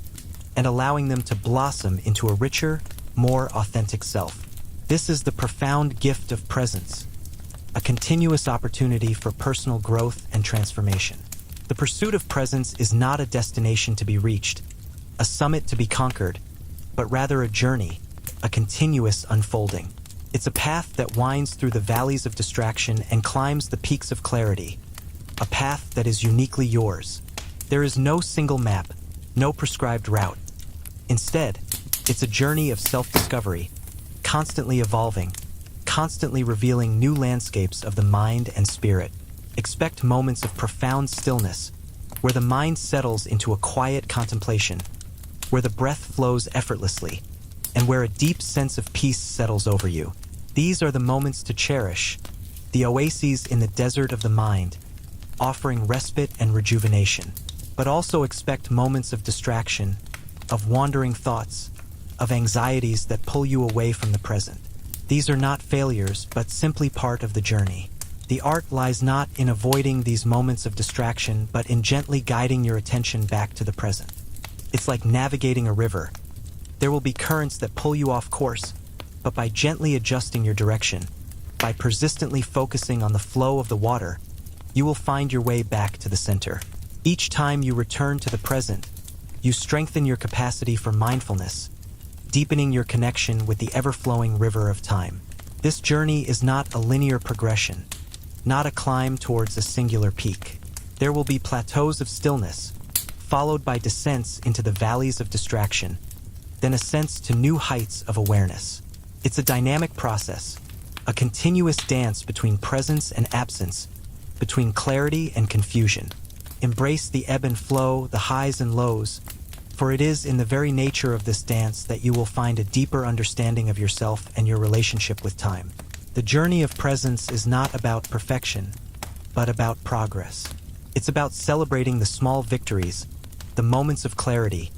and allowing them to blossom into a richer, more authentic self. This is the profound gift of presence, a continuous opportunity for personal growth and transformation. The pursuit of presence is not a destination to be reached, a summit to be conquered, but rather a journey, a continuous unfolding. It's a path that winds through the valleys of distraction and climbs the peaks of clarity, a path that is uniquely yours. There is no single map, no prescribed route. Instead, it's a journey of self-discovery, constantly evolving, constantly revealing new landscapes of the mind and spirit. Expect moments of profound stillness, where the mind settles into a quiet contemplation, where the breath flows effortlessly, and where a deep sense of peace settles over you. These are the moments to cherish, the oases in the desert of the mind, offering respite and rejuvenation. But also expect moments of distraction, of wandering thoughts, of anxieties that pull you away from the present. These are not failures, but simply part of the journey. The art lies not in avoiding these moments of distraction, but in gently guiding your attention back to the present. It's like navigating a river. There will be currents that pull you off course, but by gently adjusting your direction, by persistently focusing on the flow of the water, you will find your way back to the center. Each time you return to the present, you strengthen your capacity for mindfulness, deepening your connection with the ever-flowing river of time. This journey is not a linear progression, not a climb towards a singular peak. There will be plateaus of stillness, followed by descents into the valleys of distraction, then ascents to new heights of awareness. It's a dynamic process, a continuous dance between presence and absence, between clarity and confusion. Embrace the ebb and flow, the highs and lows, for it is in the very nature of this dance that you will find a deeper understanding of yourself and your relationship with time. The journey of presence is not about perfection, but about progress. It's about celebrating the small victories, the moments of clarity,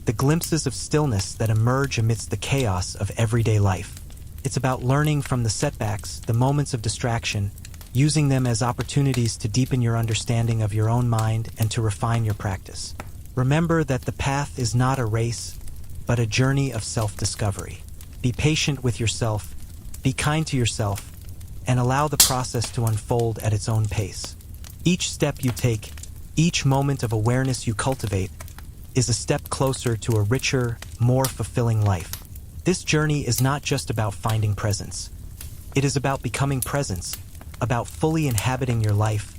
the glimpses of stillness that emerge amidst the chaos of everyday life. It's about learning from the setbacks, the moments of distraction, using them as opportunities to deepen your understanding of your own mind and to refine your practice. Remember that the path is not a race, but a journey of self-discovery. Be patient with yourself, be kind to yourself, and allow the process to unfold at its own pace. Each step you take, each moment of awareness you cultivate, is a step closer to a richer, more fulfilling life. This journey is not just about finding presence. It is about becoming presence, about fully inhabiting your life,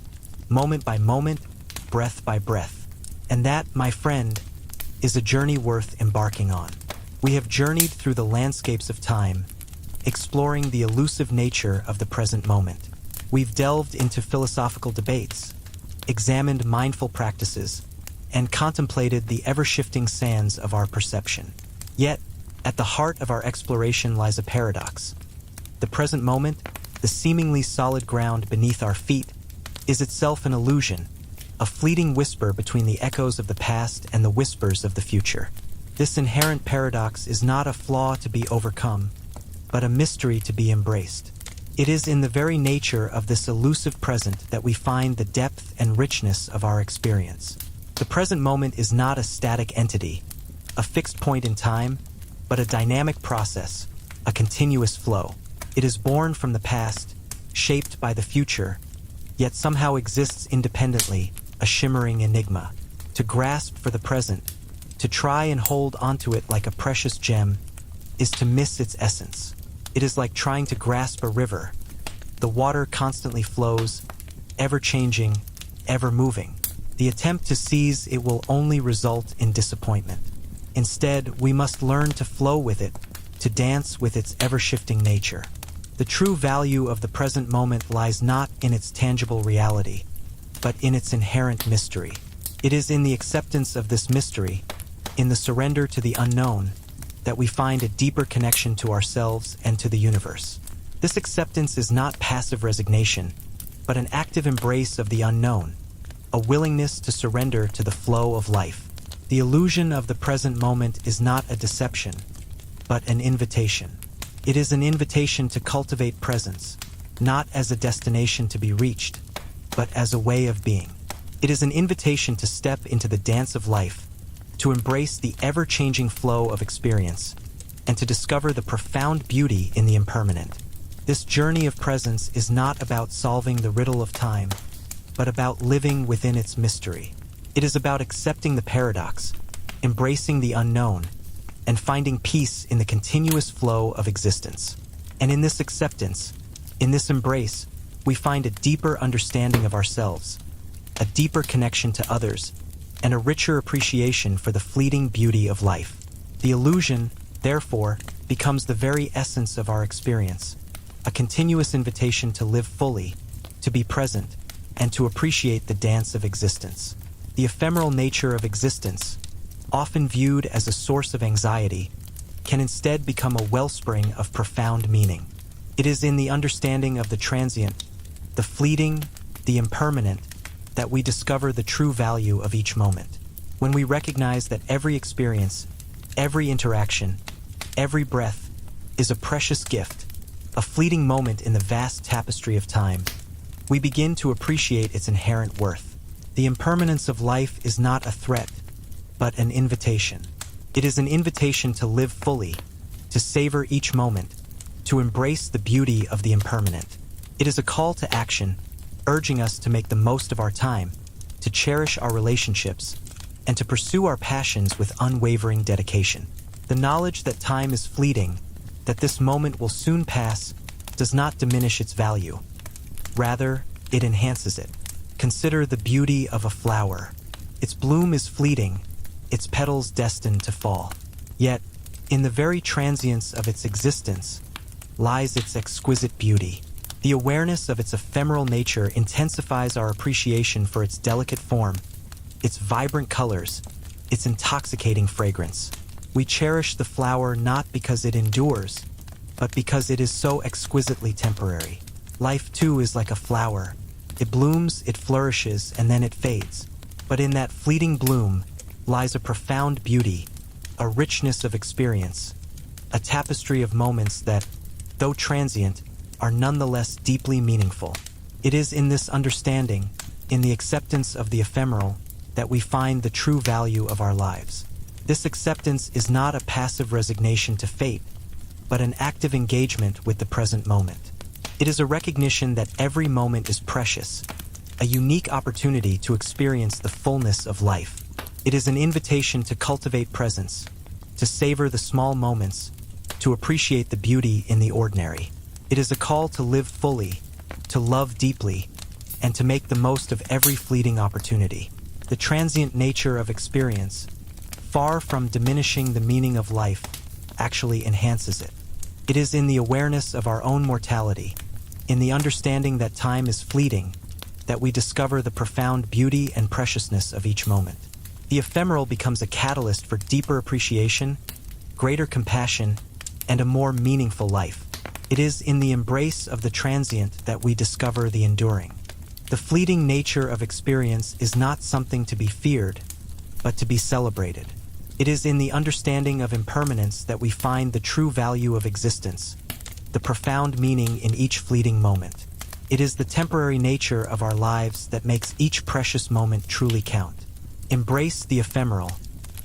moment by moment, breath by breath. And that, my friend, is a journey worth embarking on. We have journeyed through the landscapes of time, exploring the elusive nature of the present moment. We've delved into philosophical debates, examined mindful practices, and contemplated the ever-shifting sands of our perception. Yet, at the heart of our exploration lies a paradox. The present moment, the seemingly solid ground beneath our feet, is itself an illusion, a fleeting whisper between the echoes of the past and the whispers of the future. This inherent paradox is not a flaw to be overcome, but a mystery to be embraced. It is in the very nature of this elusive present that we find the depth and richness of our experience. The present moment is not a static entity, a fixed point in time, but a dynamic process, a continuous flow. It is born from the past, shaped by the future, yet somehow exists independently, a shimmering enigma. To grasp for the present, to try and hold onto it like a precious gem, is to miss its essence. It is like trying to grasp a river. The water constantly flows, ever-changing, ever-moving. The attempt to seize it will only result in disappointment. Instead, we must learn to flow with it, to dance with its ever-shifting nature. The true value of the present moment lies not in its tangible reality, but in its inherent mystery. It is in the acceptance of this mystery, in the surrender to the unknown, that we find a deeper connection to ourselves and to the universe. This acceptance is not passive resignation, but an active embrace of the unknown, a willingness to surrender to the flow of life. The illusion of the present moment is not a deception, but an invitation. It is an invitation to cultivate presence, not as a destination to be reached, but as a way of being. It is an invitation to step into the dance of life, to embrace the ever-changing flow of experience, and to discover the profound beauty in the impermanent. This journey of presence is not about solving the riddle of time, but about living within its mystery. It is about accepting the paradox, embracing the unknown, and finding peace in the continuous flow of existence. And in this acceptance, in this embrace, we find a deeper understanding of ourselves, a deeper connection to others, and a richer appreciation for the fleeting beauty of life. The illusion, therefore, becomes the very essence of our experience, a continuous invitation to live fully, to be present, and to appreciate the dance of existence. The ephemeral nature of existence, often viewed as a source of anxiety, can instead become a wellspring of profound meaning. It is in the understanding of the transient, the fleeting, the impermanent, that we discover the true value of each moment. When we recognize that every experience, every interaction, every breath is a precious gift, a fleeting moment in the vast tapestry of time, we begin to appreciate its inherent worth. The impermanence of life is not a threat, but an invitation. It is an invitation to live fully, to savor each moment, to embrace the beauty of the impermanent. It is a call to action, urging us to make the most of our time, to cherish our relationships, and to pursue our passions with unwavering dedication. The knowledge that time is fleeting, that this moment will soon pass, does not diminish its value. Rather, it enhances it. Consider the beauty of a flower. Its bloom is fleeting, its petals destined to fall. Yet, in the very transience of its existence, lies its exquisite beauty. The awareness of its ephemeral nature intensifies our appreciation for its delicate form, its vibrant colors, its intoxicating fragrance. We cherish the flower not because it endures, but because it is so exquisitely temporary. Life, too, is like a flower. It blooms, it flourishes, and then it fades. But in that fleeting bloom lies a profound beauty, a richness of experience, a tapestry of moments that, though transient, are nonetheless deeply meaningful. It is in this understanding, in the acceptance of the ephemeral, that we find the true value of our lives. This acceptance is not a passive resignation to fate, but an active engagement with the present moment. It is a recognition that every moment is precious, a unique opportunity to experience the fullness of life. It is an invitation to cultivate presence, to savor the small moments, to appreciate the beauty in the ordinary. It is a call to live fully, to love deeply, and to make the most of every fleeting opportunity. The transient nature of experience, far from diminishing the meaning of life, actually enhances it. It is in the awareness of our own mortality, in the understanding that time is fleeting, that we discover the profound beauty and preciousness of each moment. The ephemeral becomes a catalyst for deeper appreciation, greater compassion, and a more meaningful life. It is in the embrace of the transient that we discover the enduring. The fleeting nature of experience is not something to be feared, but to be celebrated. It is in the understanding of impermanence that we find the true value of existence, the profound meaning in each fleeting moment. It is the temporary nature of our lives that makes each precious moment truly count. Embrace the ephemeral,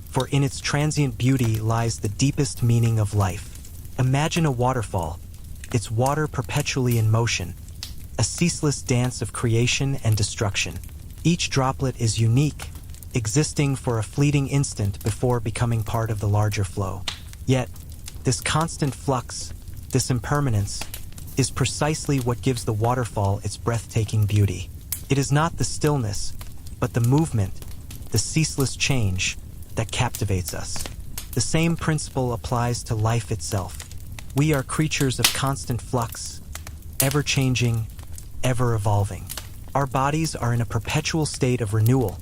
for in its transient beauty lies the deepest meaning of life. Imagine a waterfall, its water perpetually in motion, a ceaseless dance of creation and destruction. Each droplet is unique, existing for a fleeting instant before becoming part of the larger flow. Yet, this constant flux, this impermanence, is precisely what gives the waterfall its breathtaking beauty. It is not the stillness, but the movement, the ceaseless change, that captivates us. The same principle applies to life itself. We are creatures of constant flux, ever-changing, ever-evolving. Our bodies are in a perpetual state of renewal.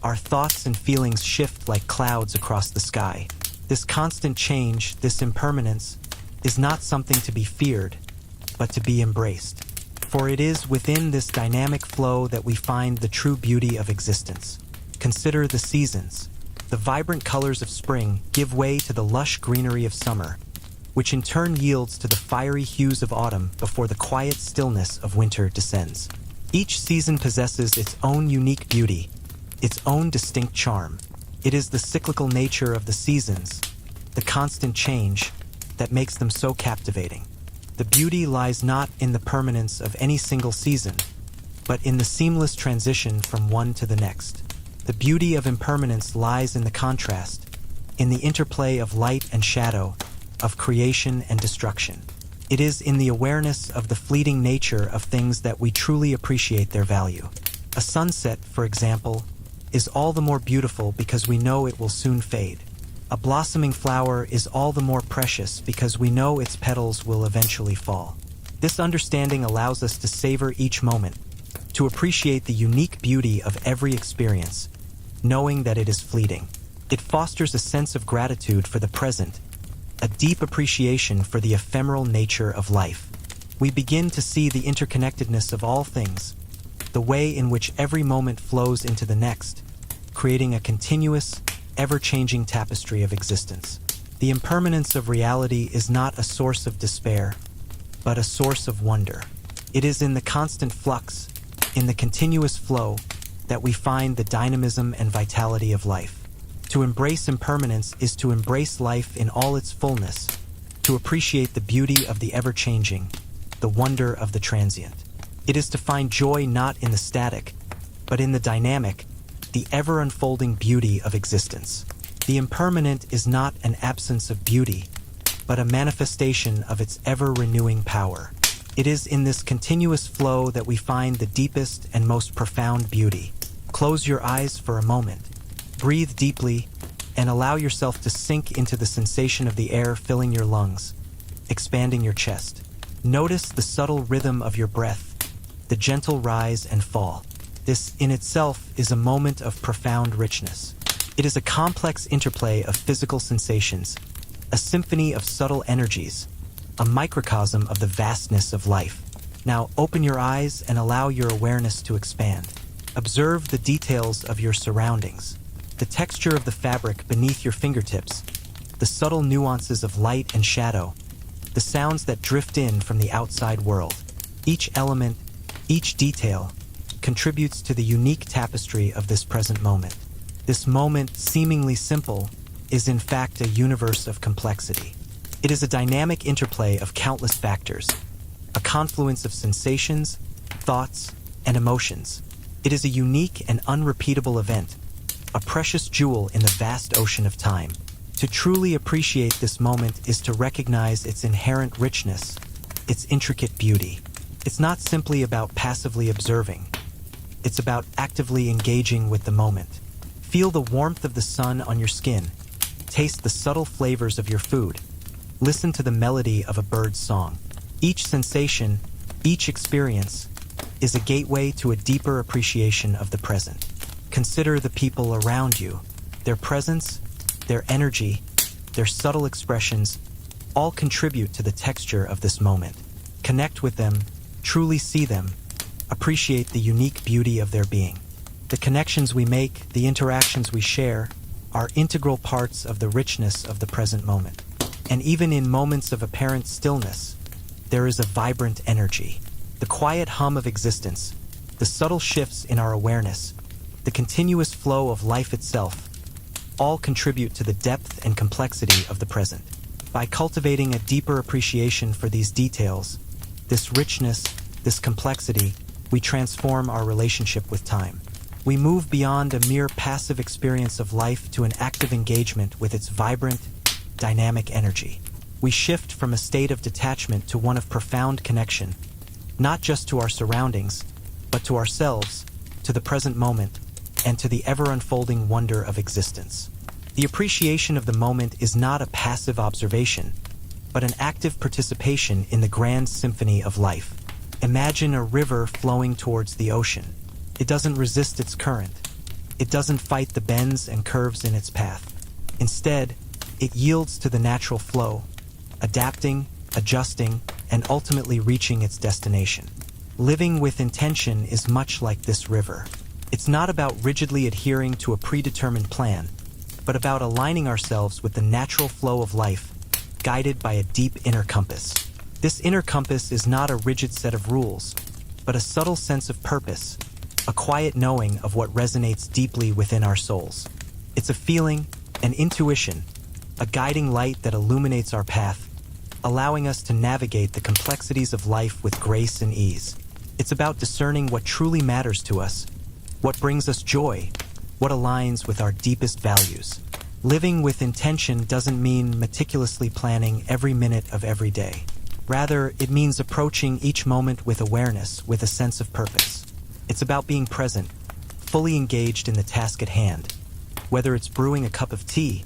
Our thoughts and feelings shift like clouds across the sky. This constant change, this impermanence, is not something to be feared, but to be embraced. For it is within this dynamic flow that we find the true beauty of existence. Consider the seasons. The vibrant colors of spring give way to the lush greenery of summer, which in turn yields to the fiery hues of autumn before the quiet stillness of winter descends. Each season possesses its own unique beauty, its own distinct charm. It is the cyclical nature of the seasons, the constant change, that makes them so captivating. The beauty lies not in the permanence of any single season, but in the seamless transition from one to the next. The beauty of impermanence lies in the contrast, in the interplay of light and shadow, of creation and destruction. It is in the awareness of the fleeting nature of things that we truly appreciate their value. A sunset, for example, is all the more beautiful because we know it will soon fade. A blossoming flower is all the more precious because we know its petals will eventually fall. This understanding allows us to savor each moment, to appreciate the unique beauty of every experience, knowing that it is fleeting. It fosters a sense of gratitude for the present, a deep appreciation for the ephemeral nature of life. We begin to see the interconnectedness of all things, the way in which every moment flows into the next, creating a continuous, ever-changing tapestry of existence. The impermanence of reality is not a source of despair, but a source of wonder. It is in the constant flux, in the continuous flow, that we find the dynamism and vitality of life. To embrace impermanence is to embrace life in all its fullness, to appreciate the beauty of the ever-changing, the wonder of the transient. It is to find joy not in the static, but in the dynamic, the ever-unfolding beauty of existence. The impermanent is not an absence of beauty, but a manifestation of its ever-renewing power. It is in this continuous flow that we find the deepest and most profound beauty. Close your eyes for a moment. Breathe deeply and allow yourself to sink into the sensation of the air filling your lungs, expanding your chest. Notice the subtle rhythm of your breath, the gentle rise and fall. This in itself is a moment of profound richness. It is a complex interplay of physical sensations, a symphony of subtle energies, a microcosm of the vastness of life. Now open your eyes and allow your awareness to expand. Observe the details of your surroundings, the texture of the fabric beneath your fingertips, the subtle nuances of light and shadow, the sounds that drift in from the outside world. Each element, each detail, contributes to the unique tapestry of this present moment. This moment, seemingly simple, is in fact a universe of complexity. It is a dynamic interplay of countless factors, a confluence of sensations, thoughts, and emotions. It is a unique and unrepeatable event, a precious jewel in the vast ocean of time. To truly appreciate this moment is to recognize its inherent richness, its intricate beauty. It's not simply about passively observing. It's about actively engaging with the moment. Feel the warmth of the sun on your skin. Taste the subtle flavors of your food. Listen to the melody of a bird's song. Each sensation, each experience, is a gateway to a deeper appreciation of the present. Consider the people around you. Their presence, their energy, their subtle expressions, all contribute to the texture of this moment. Connect with them, truly see them, appreciate the unique beauty of their being. The connections we make, the interactions we share, are integral parts of the richness of the present moment. And even in moments of apparent stillness, there is a vibrant energy. The quiet hum of existence, the subtle shifts in our awareness, the continuous flow of life itself, all contribute to the depth and complexity of the present. By cultivating a deeper appreciation for these details, this richness, this complexity, we transform our relationship with time. We move beyond a mere passive experience of life to an active engagement with its vibrant, dynamic energy. We shift from a state of detachment to one of profound connection, not just to our surroundings, but to ourselves, to the present moment, and to the ever-unfolding wonder of existence. The appreciation of the moment is not a passive observation, but an active participation in the grand symphony of life. Imagine a river flowing towards the ocean. It doesn't resist its current. It doesn't fight the bends and curves in its path. Instead, it yields to the natural flow, adapting, adjusting, and ultimately reaching its destination. Living with intention is much like this river. It's not about rigidly adhering to a predetermined plan, but about aligning ourselves with the natural flow of life, guided by a deep inner compass. This inner compass is not a rigid set of rules, but a subtle sense of purpose, a quiet knowing of what resonates deeply within our souls. It's a feeling, an intuition, a guiding light that illuminates our path, allowing us to navigate the complexities of life with grace and ease. It's about discerning what truly matters to us, what brings us joy, what aligns with our deepest values. Living with intention doesn't mean meticulously planning every minute of every day. Rather, it means approaching each moment with awareness, with a sense of purpose. It's about being present, fully engaged in the task at hand, whether it's brewing a cup of tea,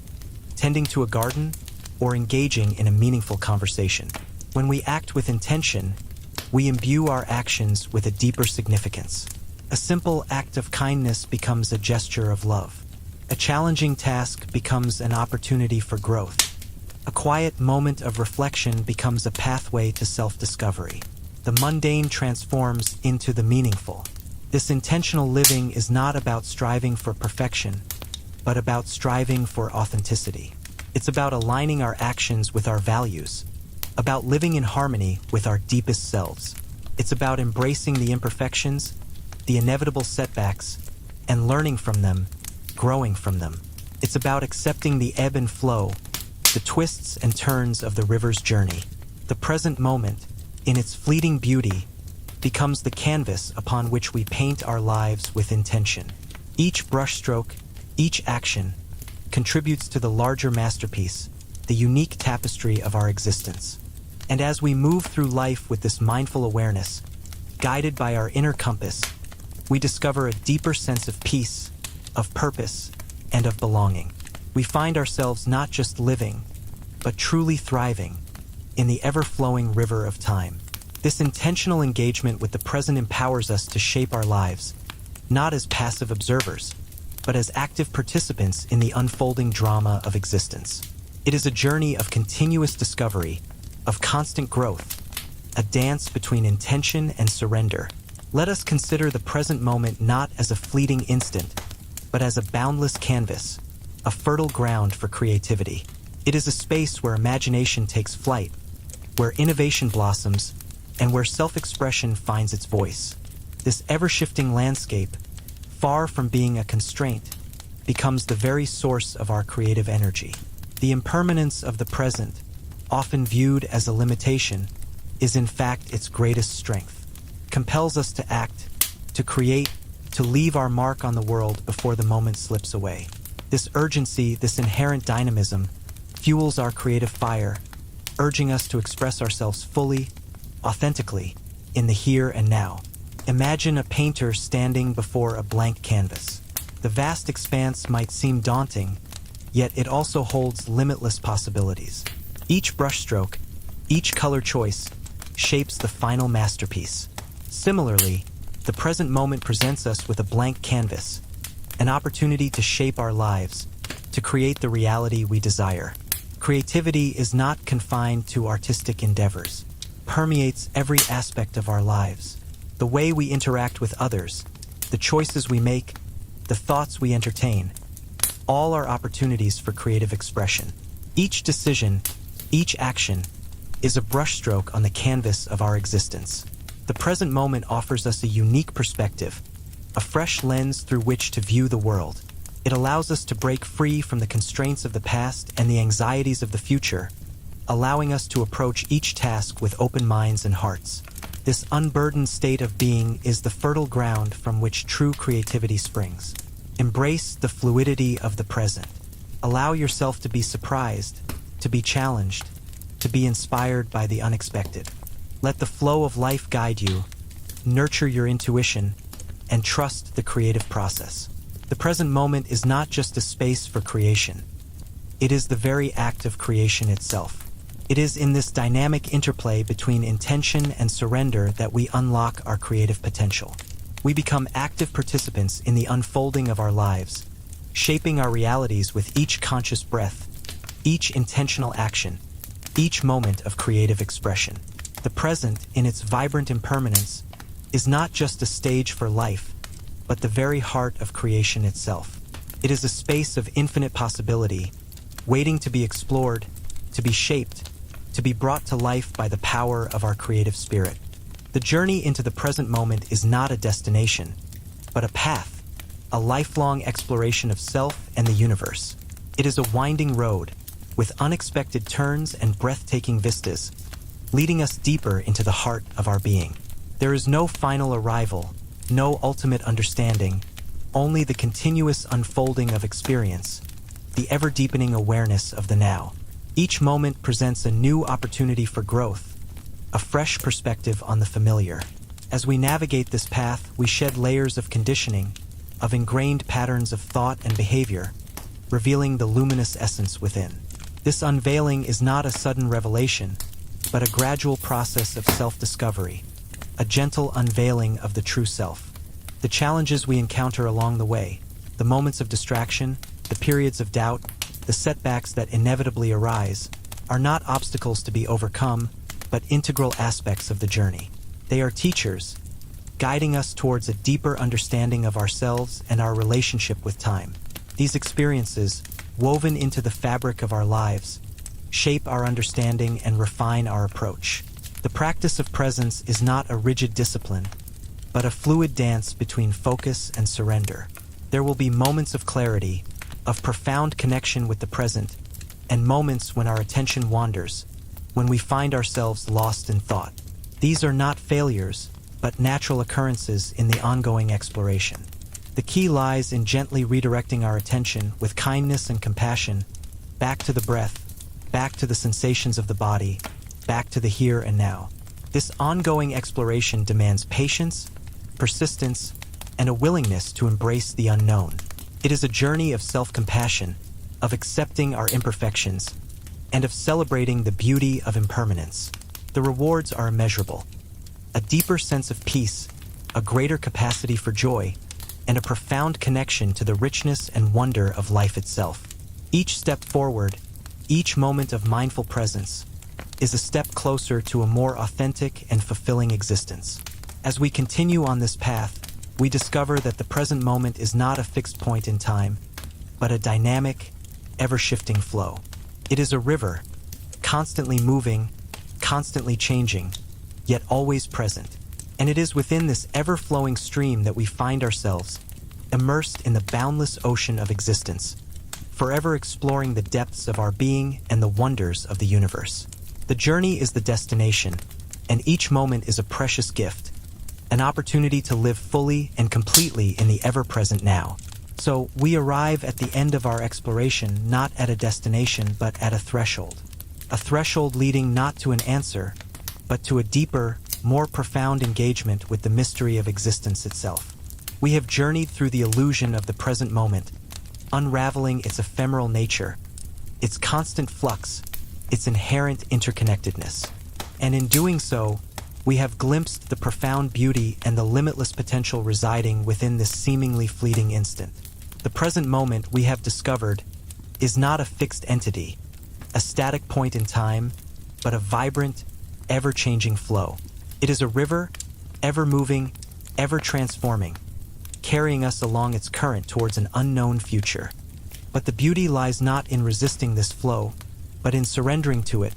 tending to a garden, or engaging in a meaningful conversation. When we act with intention, we imbue our actions with a deeper significance. A simple act of kindness becomes a gesture of love. A challenging task becomes an opportunity for growth. A quiet moment of reflection becomes a pathway to self-discovery. The mundane transforms into the meaningful. This intentional living is not about striving for perfection, but about striving for authenticity. It's about aligning our actions with our values, about living in harmony with our deepest selves. It's about embracing the imperfections, the inevitable setbacks, and learning from them, growing from them. It's about accepting the ebb and flow, the twists and turns of the river's journey. The present moment, in its fleeting beauty, becomes the canvas upon which we paint our lives with intention. Each brushstroke, each action, contributes to the larger masterpiece, the unique tapestry of our existence. And as we move through life with this mindful awareness, guided by our inner compass, we discover a deeper sense of peace, of purpose, and of belonging. We find ourselves not just living, but truly thriving in the ever-flowing river of time. This intentional engagement with the present empowers us to shape our lives, not as passive observers, but as active participants in the unfolding drama of existence. It is a journey of continuous discovery, of constant growth, a dance between intention and surrender. Let us consider the present moment not as a fleeting instant, but as a boundless canvas, a fertile ground for creativity. It is a space where imagination takes flight, where innovation blossoms, and where self-expression finds its voice. This ever-shifting landscape, far from being a constraint, becomes the very source of our creative energy. The impermanence of the present, often viewed as a limitation, is in fact its greatest strength. Compels us to act, to create, to leave our mark on the world before the moment slips away. This urgency, this inherent dynamism, fuels our creative fire, urging us to express ourselves fully, authentically, in the here and now. Imagine a painter standing before a blank canvas. The vast expanse might seem daunting, yet it also holds limitless possibilities. Each brushstroke, each color choice, shapes the final masterpiece. Similarly, the present moment presents us with a blank canvas, an opportunity to shape our lives, to create the reality we desire. Creativity is not confined to artistic endeavors, permeates every aspect of our lives. The way we interact with others, the choices we make, the thoughts we entertain, all are opportunities for creative expression. Each decision, each action, is a brushstroke on the canvas of our existence. The present moment offers us a unique perspective, a fresh lens through which to view the world. It allows us to break free from the constraints of the past and the anxieties of the future, allowing us to approach each task with open minds and hearts. This unburdened state of being is the fertile ground from which true creativity springs. Embrace the fluidity of the present. Allow yourself to be surprised, to be challenged, to be inspired by the unexpected. Let the flow of life guide you, nurture your intuition, and trust the creative process. The present moment is not just a space for creation. It is the very act of creation itself. It is in this dynamic interplay between intention and surrender that we unlock our creative potential. We become active participants in the unfolding of our lives, shaping our realities with each conscious breath, each intentional action, each moment of creative expression. The present, in its vibrant impermanence, is not just a stage for life, but the very heart of creation itself. It is a space of infinite possibility, waiting to be explored, to be shaped, to be brought to life by the power of our creative spirit. The journey into the present moment is not a destination, but a path, a lifelong exploration of self and the universe. It is a winding road, with unexpected turns and breathtaking vistas, leading us deeper into the heart of our being. There is no final arrival, no ultimate understanding, only the continuous unfolding of experience, the ever-deepening awareness of the now. Each moment presents a new opportunity for growth, a fresh perspective on the familiar. As we navigate this path, we shed layers of conditioning, of ingrained patterns of thought and behavior, revealing the luminous essence within. This unveiling is not a sudden revelation, but a gradual process of self-discovery, a gentle unveiling of the true self. The challenges we encounter along the way, the moments of distraction, the periods of doubt, the setbacks that inevitably arise, are not obstacles to be overcome, but integral aspects of the journey. They are teachers, guiding us towards a deeper understanding of ourselves and our relationship with time. These experiences, woven into the fabric of our lives, shape our understanding and refine our approach. The practice of presence is not a rigid discipline, but a fluid dance between focus and surrender. There will be moments of clarity, of profound connection with the present, and moments when our attention wanders, when we find ourselves lost in thought. These are not failures, but natural occurrences in the ongoing exploration. The key lies in gently redirecting our attention with kindness and compassion back to the breath, back to the sensations of the body, back to the here and now. This ongoing exploration demands patience, persistence, and a willingness to embrace the unknown. It is a journey of self-compassion, of accepting our imperfections, and of celebrating the beauty of impermanence. The rewards are immeasurable. A deeper sense of peace, a greater capacity for joy, and a profound connection to the richness and wonder of life itself. Each step forward, each moment of mindful presence, is a step closer to a more authentic and fulfilling existence. As we continue on this path, we discover that the present moment is not a fixed point in time, but a dynamic, ever-shifting flow. It is a river, constantly moving, constantly changing, yet always present. And it is within this ever-flowing stream that we find ourselves, immersed in the boundless ocean of existence, forever exploring the depths of our being and the wonders of the universe. The journey is the destination, and each moment is a precious gift, an opportunity to live fully and completely in the ever-present now. So we arrive at the end of our exploration not at a destination but at a threshold leading not to an answer, but to a deeper, more profound engagement with the mystery of existence itself. We have journeyed through the illusion of the present moment, unraveling its ephemeral nature, its constant flux, its inherent interconnectedness. And in doing so, we have glimpsed the profound beauty and the limitless potential residing within this seemingly fleeting instant. The present moment, we have discovered, is not a fixed entity, a static point in time, but a vibrant, ever-changing flow. It is a river, ever-moving, ever-transforming, carrying us along its current towards an unknown future. But the beauty lies not in resisting this flow, but in surrendering to it,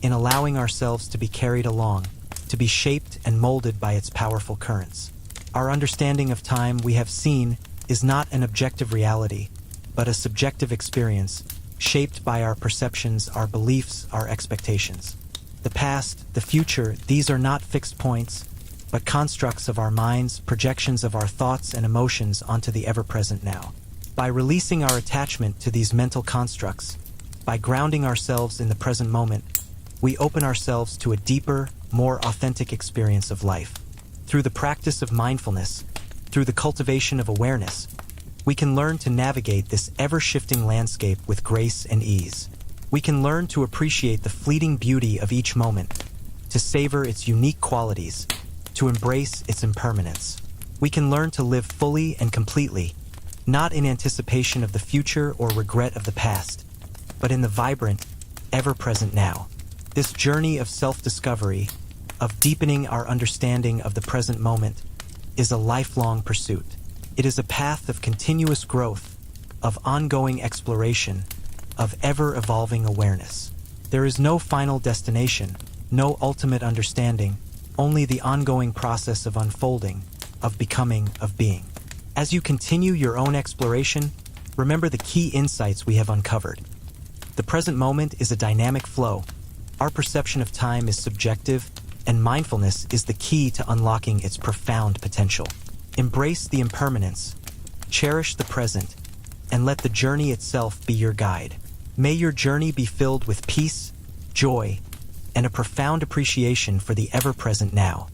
in allowing ourselves to be carried along, to be shaped and molded by its powerful currents. Our understanding of time, we have seen, is not an objective reality, but a subjective experience, shaped by our perceptions, our beliefs, our expectations. The past, the future, these are not fixed points, but constructs of our minds, projections of our thoughts and emotions onto the ever-present now. By releasing our attachment to these mental constructs, by grounding ourselves in the present moment, we open ourselves to a deeper, more authentic experience of life. Through the practice of mindfulness, through the cultivation of awareness, we can learn to navigate this ever-shifting landscape with grace and ease. We can learn to appreciate the fleeting beauty of each moment, to savor its unique qualities, to embrace its impermanence. We can learn to live fully and completely, not in anticipation of the future or regret of the past, but in the vibrant, ever-present now. This journey of self-discovery, of deepening our understanding of the present moment, is a lifelong pursuit. It is a path of continuous growth, of ongoing exploration, of ever-evolving awareness. There is no final destination, no ultimate understanding, only the ongoing process of unfolding, of becoming, of being. As you continue your own exploration, remember the key insights we have uncovered. The present moment is a dynamic flow. Our perception of time is subjective, and mindfulness is the key to unlocking its profound potential. Embrace the impermanence, cherish the present, and let the journey itself be your guide. May your journey be filled with peace, joy, and a profound appreciation for the ever-present now.